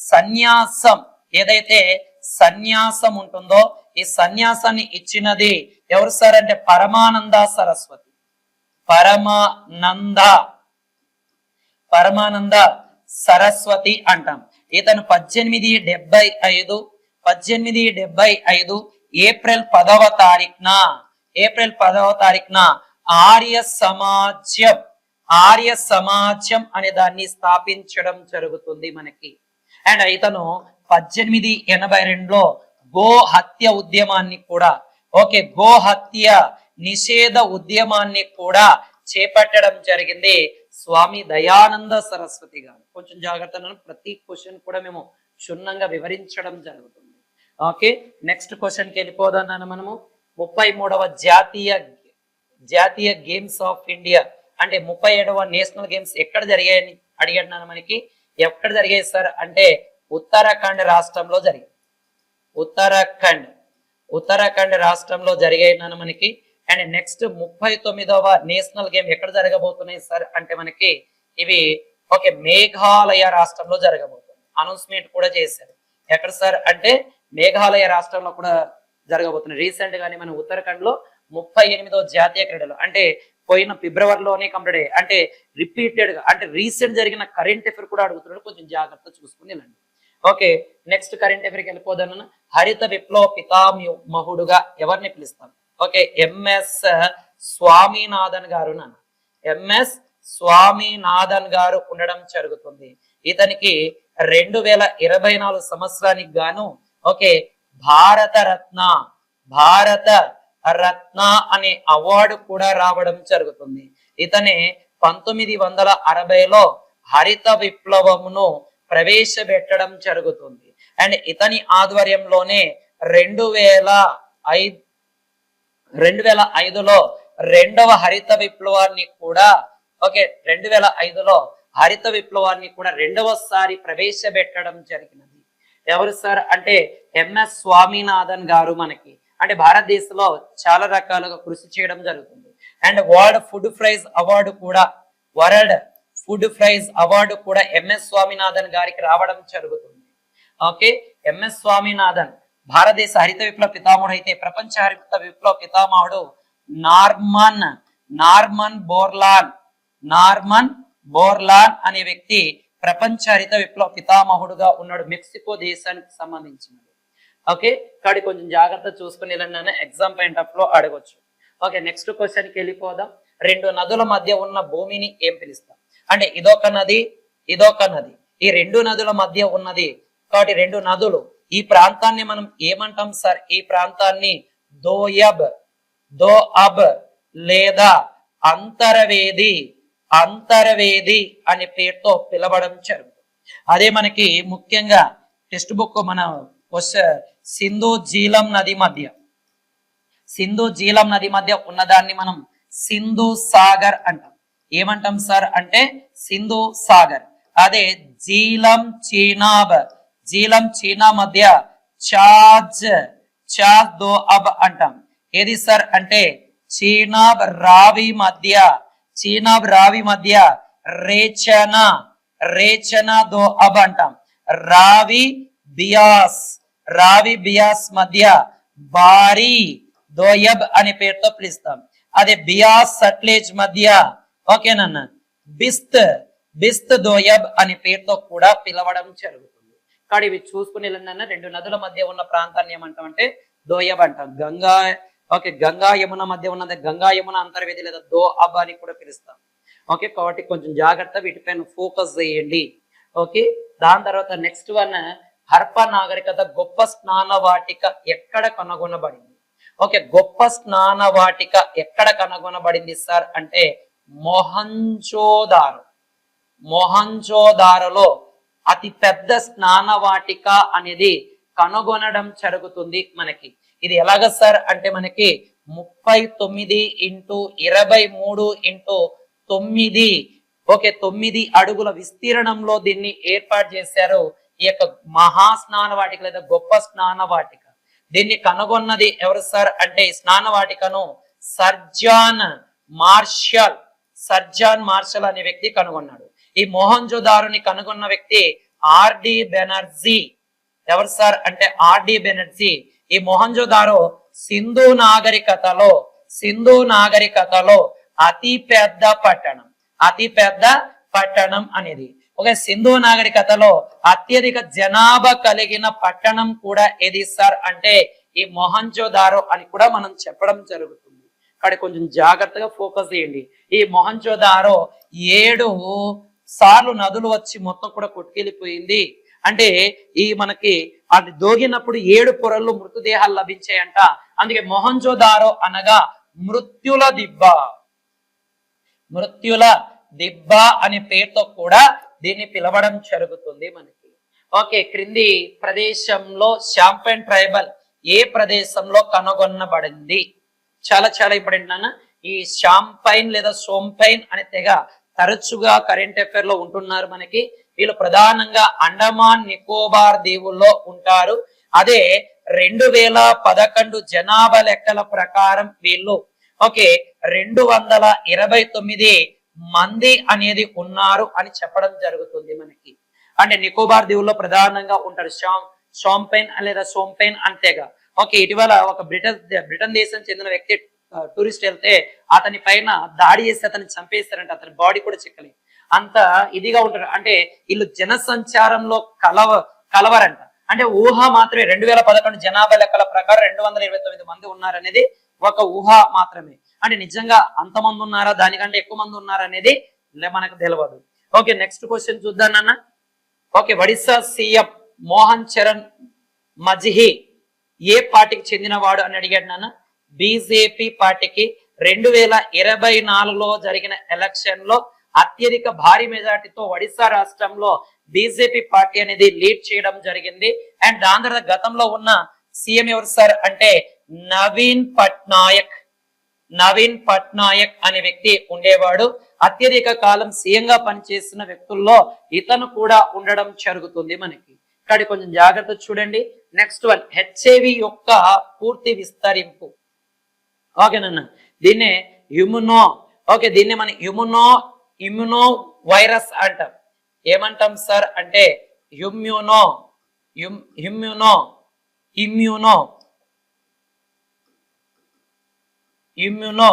Speaker 1: సన్యాసం ఏదైతే సన్యాసం ఉంటుందో ఈ సన్యాసాన్ని ఇచ్చినది ఎవరు సార్ అంటే పరమానంద సరస్వతి అంటాం. ఇతను 1875 ఏప్రిల్ 10వ తారీఖున ఆర్య సమాజం అనే దాన్ని స్థాపించడం జరుగుతుంది మనకి. అండ్ ఇతను 1882లో గో హత్య ఉద్యమాన్ని కూడా గో హత్య నిషేధ ఉద్యమాన్ని కూడా చేపట్టడం జరిగింది స్వామి దయానంద సరస్వతి గారు. కొంచెం జాగ్రత్తగా ప్రతి క్వశ్చన్ కూడా మేము క్షుణ్ణంగా వివరించడం జరుగుతుంది. ఓకే, నెక్స్ట్ క్వశ్చన్కి వెళ్ళిపోదాం మనము. 33వ జాతీయ గేమ్స్ ఆఫ్ ఇండియా అంటే 37వ నేషనల్ గేమ్స్ ఎక్కడ జరిగాయని అడిగాను మనకి. ఎక్కడ జరిగాయి సార్ అంటే ఉత్తరాఖండ్ రాష్ట్రంలో జరిగాయి. ఉత్తరాఖండ్ రాష్ట్రంలో జరిగాయి మనకి. అండ్ నెక్స్ట్ 39వ నేషనల్ గేమ్ ఎక్కడ జరగబోతున్నాయి సార్ అంటే మనకి ఇవి ఓకే మేఘాలయ రాష్ట్రంలో జరగబోతుంది. అనౌన్స్మెంట్ కూడా చేశారు. ఎక్కడ సార్ అంటే మేఘాలయ రాష్ట్రంలో కూడా జరగబోతున్నాయి. రీసెంట్ గానే మన ఉత్తరాఖండ్ లో 38వ జాతీయ క్రీడలు అంటే పోయిన ఫిబ్రవరిలోనే కంప్లీట్ అయ్యాయి. అంటే రిపీటెడ్ గా అంటే రీసెంట్ జరిగిన కరెంట్ అఫైర్ కూడా అడుగుతున్నాడు, కొంచెం జాగ్రత్త చూసుకుని వెళ్ళండి. ఓకే నెక్స్ట్ కరెంట్ అఫైర్కి వెళ్ళిపోదాను. హరిత విప్లవ పితామహుడుగా ఎవరిని పిలుస్తాం? ఓకే ఎంఎస్ స్వామినాథన్ గారు నాన్న. ఎంఎస్ స్వామినాథన్ గారు ఉండడం జరుగుతుంది. ఇతనికి 2024 సంవత్సరానికి గాను ఓకే భారత రత్న అనే అవార్డు కూడా రావడం జరుగుతుంది. ఇతనే 1960లో హరిత విప్లవమును ప్రవేశపెట్టడం జరుగుతుంది. అండ్ ఇతని ఆధ్వర్యంలోనే 2005లో రెండవ హరిత విప్లవాన్ని కూడా ఓకే 2005లో హరిత విప్లవాన్ని కూడా రెండవసారి ప్రవేశపెట్టడం జరిగినది. ఎవరు సార్ అంటే ఎంఎస్ స్వామినాథన్ గారు మనకి. అంటే భారతదేశంలో చాలా రకాలుగా కృషి చేయడం జరుగుతుంది. And world food praise award కూడా ఎంఎస్ స్వామినాథన్ గారికి రావడం జరుగుతుంది. ఓకే ఎంఎస్ స్వామినాథన్ భారతదేశ హరిత విప్లవ పితామహుడు అయితే ప్రపంచ హరిత విప్లవ పితామహుడు నార్మన్ బోర్లాన్ అనే వ్యక్తి ప్రపంచ హరిత విప్లవ పితామహుడుగా ఉన్నాడు. మెక్సికో దేశానికి సంబంధించినది. ఓకే కాబట్టి కొంచెం జాగ్రత్త చూసుకుని వెళ్ళండి, ఎగ్జామ్ పాయింట్ ఆఫ్ లో అడగొచ్చు. ఓకే నెక్స్ట్ క్వశ్చన్కి వెళ్ళిపోదాం. రెండు నదుల మధ్య ఉన్న భూమిని ఏం పిలుస్తాం? అంటే ఇదొక నది ఈ రెండు నదుల మధ్య ఉన్నది కాబట్టి రెండు నదులు. ఈ ప్రాంతాన్ని మనం ఏమంటాం సార్? ఈ ప్రాంతాన్ని దోఅబ్ లేదా అంతర్వేది అనే పేరుతో పిలవడం జరుగుతుంది. అదే మనకి ముఖ్యంగా టెక్స్ట్ బుక్ మన సింధు జీలం నది మధ్య ఉన్నదాన్ని మనం సింధు సాగర్ అంటాం. ఏమంటాం సార్ అంటే సింధు సాగర్. అదే జీలం చీనా మధ్య చాజ్ దోఅబ్ అంటాం. ఏది సార్ అంటే చీనాబ్ రావి మధ్య రేచనా దోఅబ్ అంటాం. రావి బియాస్ మధ్య బారీ దోయబ్ అనే పేరుతో పిలుస్తాం. అదే బియాస్ సట్లేజ్ మధ్య ఓకేనన్న బిస్త్ దోయబ్ అనే పేరుతో కూడా పిలవడం జరుగుతుంది. కానీ ఇవి చూసుకుని వెళ్ళండి. రెండు నదుల మధ్య ఉన్న ప్రాంతాన్ని ఏమంటాం అంటే దోయబ్ అంటాం. గంగా యమున మధ్య ఉన్నది గంగా యమున అంతర్వేది లేదా దోఅబ్ అని కూడా పిలుస్తాం. ఓకే కాబట్టి కొంచెం జాగ్రత్త వీటిపైన ఫోకస్ చేయండి. ఓకే దాని తర్వాత నెక్స్ట్ వన్ హర్ప నాగరికత గొప్ప స్నాన వాటిక ఎక్కడ కనుగొనబడింది? ఓకే గొప్ప స్నాన వాటిక ఎక్కడ కనుగొనబడింది సార్ అంటే మొహంజోదారోలో అతి పెద్ద స్నాన వాటిక అనేది కనుగొనడం జరుగుతుంది మనకి. ఇది ఎలాగ సార్ అంటే మనకి 39x23x9 ఓకే 9 అడుగుల విస్తీర్ణంలో దీన్ని ఏర్పాటు చేశారు. ఈ యొక్క మహాస్నాన వాటిక లేదా గొప్ప స్నాన వాటిక. దీన్ని కనుగొన్నది ఎవరు సార్ అంటే ఈ స్నాన వాటికను సర్జాన్ మార్షల్ అనే వ్యక్తి కనుగొన్నాడు. ఈ మొహంజోదారోని కనుగొన్న వ్యక్తి ఆర్డి బెనర్జీ. ఎవరు సార్ అంటే ఆర్డి బెనర్జీ. ఈ మొహంజోదారో సింధు నాగరికతలో అతి పెద్ద పట్టణం అనేది. ఓకే సింధు నాగరికతలో అత్యధిక జనాభా కలిగిన పట్టణం కూడా ఏది సార్ అంటే ఈ మొహంజోదారో అని కూడా మనం చెప్పడం జరుగుతుంది. ఇక్కడ కొంచెం జాగ్రత్తగా ఫోకస్ చేయండి. ఈ మొహంజోదారో 7 సార్లు నదులు వచ్చి మొత్తం కూడా కొట్టుకెళ్ళిపోయింది. అంటే ఈ మనకి అది దోగినప్పుడు 7 పొరల్లో మృతదేహాలు లభించాయంట. అందుకే మొహంజోదారో అనగా మృత్యుల దిబ్బ అనే పేరుతో కూడా దీన్ని పిలవడం జరుగుతుంది మనకి. ఓకే క్రింది ప్రదేశంలో షాంపెన్ ట్రైబల్ ఏ ప్రదేశంలో కనుగొనబడింది? చాలా చాలా ఇంపార్టెంట్ నాన్న. ఈ షాంపైన్ లేదా సోంపైన్ అనే తెగ తరచుగా కరెంట్ అఫైర్ లో ఉంటున్నారు మనకి. వీళ్ళు ప్రధానంగా అండమాన్ నికోబార్ దీవుల్లో ఉంటారు. అదే 2011 జనాభా లెక్కల ప్రకారం వీళ్ళు 229 మంది అనేది ఉన్నారు అని చెప్పడం జరుగుతుంది మనకి. అంటే నికోబార్ దీవుల్లో ప్రధానంగా ఉంటారు షాంపైన్ లేదా సోంపైన్ అంతేగా. ఇటీవల ఒక బ్రిటన్ దేశం చెందిన వ్యక్తి టూరిస్ట్ వెళ్తే అతని పైన దాడి చేసి అతన్ని చంపేస్తారంట. అతని బాడీ కూడా చిక్కలేదు. అంత ఇదిగా ఉంటారు. అంటే వీళ్ళు జనసంచారంలో కలవరంట. అంటే ఊహ మాత్రమే. 2011 జనాభా లెక్కల ప్రకారం 229 మంది ఉన్నారనేది ఒక ఊహ మాత్రమే. అంటే నిజంగా అంతమంది ఉన్నారా, దానికంటే ఎక్కువ మంది ఉన్నారా అనేది మనకు తెలియదు. నెక్స్ట్ క్వశ్చన్ చూద్దాం నాన్న. ఒడిశా సీఎం మోహన్ చరణ్ మజ్హి ఏ పార్టీకి చెందినవాడు అని అడిగాడు నాన్న. బీజేపీ పార్టీకి 2024లో జరిగిన ఎలక్షన్ లో అత్యధిక భారీ మెజార్టీతో ఒడిశా రాష్ట్రంలో బీజేపీ పార్టీ అనేది లీడ్ చేయడం జరిగింది. అండ్ దాని తర్వాత గతంలో ఉన్న సీఎం ఎవరు సార్ అంటే నవీన్ పట్నాయక్ అనే వ్యక్తి ఉండేవాడు. అత్యధిక కాలం సీఎం గా పనిచేసిన వ్యక్తుల్లో ఇతను కూడా ఉండడం జరుగుతుంది మనకి. ఇక్కడ కొంచెం జాగ్రత్త చూడండి. నెక్స్ట్ వన్, హెచ్ఐవి యొక్క పూర్తి విస్తరింపు. ఓకేనన్నా. దీన్నే దీన్నే మన ఇమ్యునో వైరస్ అంటాం. ఏమంటాం సార్ అంటే ఇమ్యునో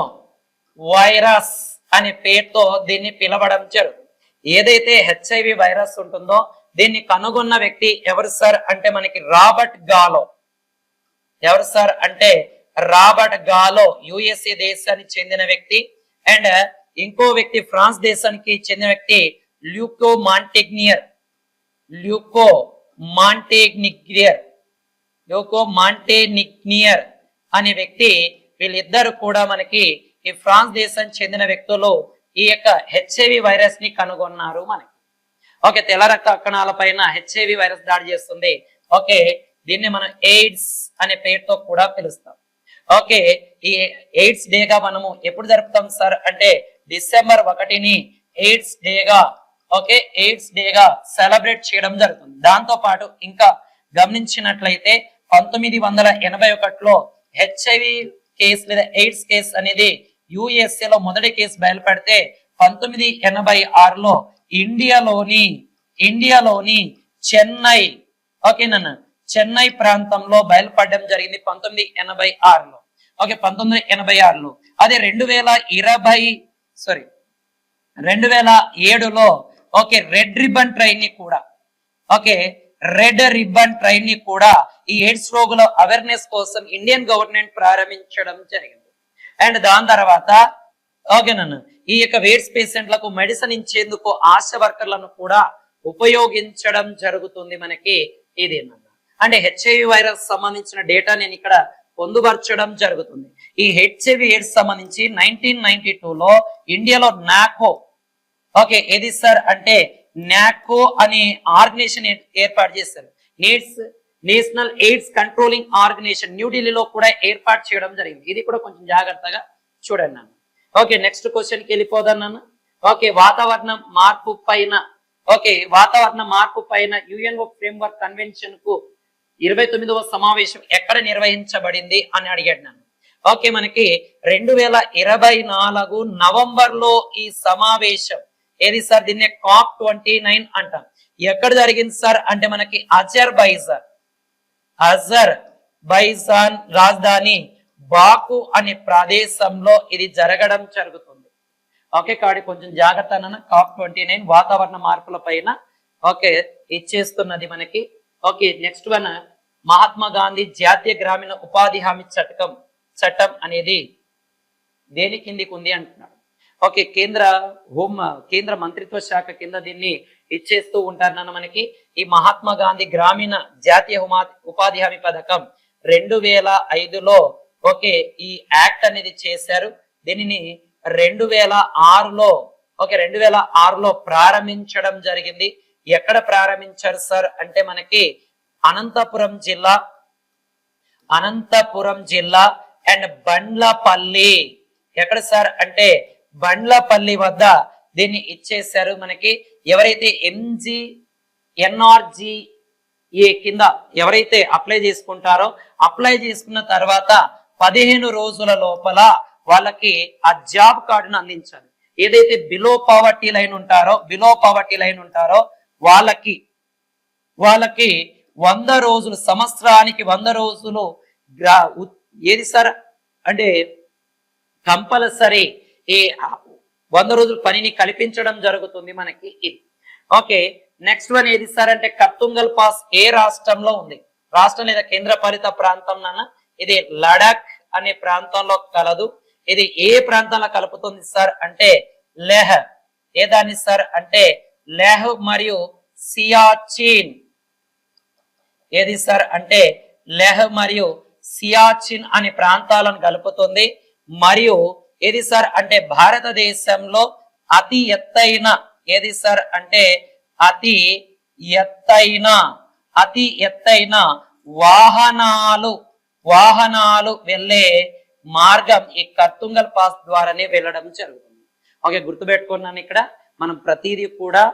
Speaker 1: వైరస్ అనే పేరుతో దీన్ని పిలవడం జరుగుతుంది. ఏదైతే హెచ్ఐవి వైరస్ ఉంటుందో దీన్ని కనుగొన్న వ్యక్తి ఎవరు సార్ అంటే మనకి రాబర్ట్ గాలో. ఎవరు సార్ అంటే రాబర్ట్ గాలో, యుఎస్ఏ దేశానికి చెందిన వ్యక్తి. అండ్ ఇంకో వ్యక్తి ఫ్రాన్స్ దేశానికి చెందిన వ్యక్తి ల్యూకో మాంటేనిగ్నియర్ అనే వ్యక్తి. వీళ్ళిద్దరు కూడా మనకి ఈ ఫ్రాన్స్ దేశానికి చెందిన వ్యక్తులు ఈ యొక్క హెచ్ఐవి వైరస్ ని కనుగొన్నారు మనకి. తెల్ల రక్త కణాల పైన హెచ్ఐవి వైరస్ దాడి చేస్తుంది. దీన్ని మనం ఎయిడ్స్ అనే పేరుతో కూడా పిలుస్తాం. ఈ ఎయిడ్స్ డేగా మనము ఎప్పుడు జరుపుతాం సార్ అంటే డిసెంబర్ 1ని ఎయిడ్స్ డేగా సెలబ్రేట్ చేయడం జరుగుతుంది. దాంతో పాటు ఇంకా గమనించినట్లయితే 1981లో హెచ్ఐవి కేసు లేదా ఎయిడ్స్ కేసు అనేది యుఎస్ఏ లో మొదటి కేసు బయలుపడితే 1986లో ఇండియాలోని చెన్నై చెన్నై ప్రాంతంలో బయలుపడడం జరిగింది 1986లో. 1986లో. అదే 2007లో రెడ్ రిబ్బన్ ట్రైన్ ని కూడా ఈ ఎయిడ్స్ రోగుల అవేర్నెస్ కోసం ఇండియన్ గవర్నమెంట్ ప్రారంభించడం జరిగింది. అండ్ దాని తర్వాత ఈ యొక్క ఎయిడ్స్ పేషెంట్లకు మెడిసిన్ ఇచ్చేందుకు ఆశా వర్కర్లను కూడా ఉపయోగించడం జరుగుతుంది మనకి. ఇదేనన్నా. అంటే హెచ్ఐవి వైరస్ సంబంధించిన డేటా నేను ఇక్కడ పొందుపరచడం జరుగుతుంది. ఈ హెచ్ఐవి ఎయిడ్స్ సంబంధించి 1992లో ఇండియాలో నాకో ఏది సార్ అంటే నాకో అనే ఆర్గనైజేషన్ ఏర్పాటు చేశారు. నేషనల్ ఎయిడ్స్ కంట్రోలింగ్ ఆర్గనైజేషన్ న్యూఢిల్లీలో కూడా ఏర్పాటు చేయడం జరిగింది. ఇది కూడా కొంచెం జాగ్రత్తగా చూడండి నాన్న. నెక్స్ట్ క్వశ్చన్ కి వెళ్ళిపోదాం నాన్న. వాతావరణ మార్పు పైన యుఎన్ఓ ఫ్రేమ్వర్క్ కన్వెన్షన్ కు 29వ సమావేశం ఎక్కడ నిర్వహించబడింది అని అడిగాడు నన్ను. మనకి 2024 నవంబర్ లో ఈ సమావేశం ఏది సార్ దీన్ని COP29 అంటాం. ఎక్కడ జరిగింది సార్ అంటే మనకి అజర్బైజాన్ రాజధాని బాకు అనే ప్రదేశంలో ఇది జరగడం జరుగుతుంది. కాబట్టి కొంచెం జాగ్రత్త అన్న. COP29 వాతావరణ మార్పుల పైన ఇచ్చేస్తున్నది మనకి. నెక్స్ట్ వన్, మహాత్మా గాంధీ జాతీయ గ్రామీణ ఉపాధి హామీ చట్టం అనేది దేని కిందికి ఉంది అంటున్నాడు. కేంద్ర మంత్రిత్వ శాఖ కింద దీన్ని ఇచ్చేస్తూ ఉంటారు నాన్న మనకి. ఈ మహాత్మా గాంధీ గ్రామీణ జాతీయ ఉపాధి హామీ పథకం 2005లో ఈ యాక్ట్ అనేది చేశారు. దీనిని 2006లో ప్రారంభించడం జరిగింది. ఎక్కడ ప్రారంభించారు సార్ అంటే మనకి అనంతపురం జిల్లా అనంతపురం జిల్లా అండ్ బండ్లపల్లి. ఎక్కడ సార్ అంటే బండ్లపల్లి వద్ద దీన్ని ఇచ్చేసారు మనకి. ఎవరైతే ఎన్ఆర్జీఏ కింద ఎవరైతే అప్లై చేసుకుంటారో, అప్లై చేసుకున్న తర్వాత 15 రోజుల లోపల వాళ్ళకి ఆ జాబ్ కార్డును అందించాలి. ఏదైతే బిలో పావర్టీ లైన్ ఉంటారో వాళ్ళకి 100 రోజులు, సంవత్సరానికి 100 రోజులు ఏది సార్ అంటే కంపల్సరీ ఈ 100 రోజుల పనిని కల్పించడం జరుగుతుంది మనకి. ఇది ఓకే. నెక్స్ట్ వన్ ఏది సార్ అంటే కత్తుంగల్ పాస్ ఏ రాష్ట్రంలో ఉంది? రాష్ట్రం లేదా కేంద్ర పాలిత ప్రాంతం నాన్న. ఇది లడాక్ అనే ప్రాంతంలో కలదు. ఇది ఏ ప్రాంతంలో కలుపుతుంది సార్ అంటే లెహ్. ఏదాన్ని సార్ అంటే లెహ్ మరియు సియాచిన్. ఏది సార్ అంటే లెహ్ మరియు సియాచిన్ అనే ప్రాంతాలను కలుపుతుంది. మరియు ఏది సార్ అంటే భారతదేశంలో అతి ఎత్తైన ఏది సార్ అంటే అతి ఎత్తైన వాహనాలు వెళ్ళే మార్గం ఈ కత్తుంగల్ పాస్ ద్వారానే వెళ్ళడం జరుగుతుంది. ఓకే, గుర్తుపెట్టుకున్నాను. ఇక్కడ మనం ప్రతిదీ కూడా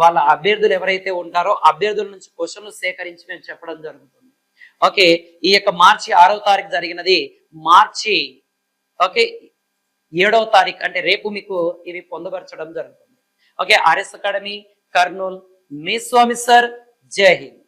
Speaker 1: వాళ్ళ అభ్యర్థులు ఎవరైతే ఉంటారో అభ్యర్థుల నుంచి క్వశ్చన్లు సేకరించి మేము చెప్పడం జరుగుతుంది. ఓకే, ఈ యొక్క మార్చి 6వ తారీఖు జరిగినది. మార్చి 7వ తారీఖు అంటే రేపు మీకు ఇవి పొందుపరచడం జరుగుతుంది. ఓకే, ఆర్ఎస్ అకాడమీ కర్నూల్, మీ స్వామి సార్. జై హింద్.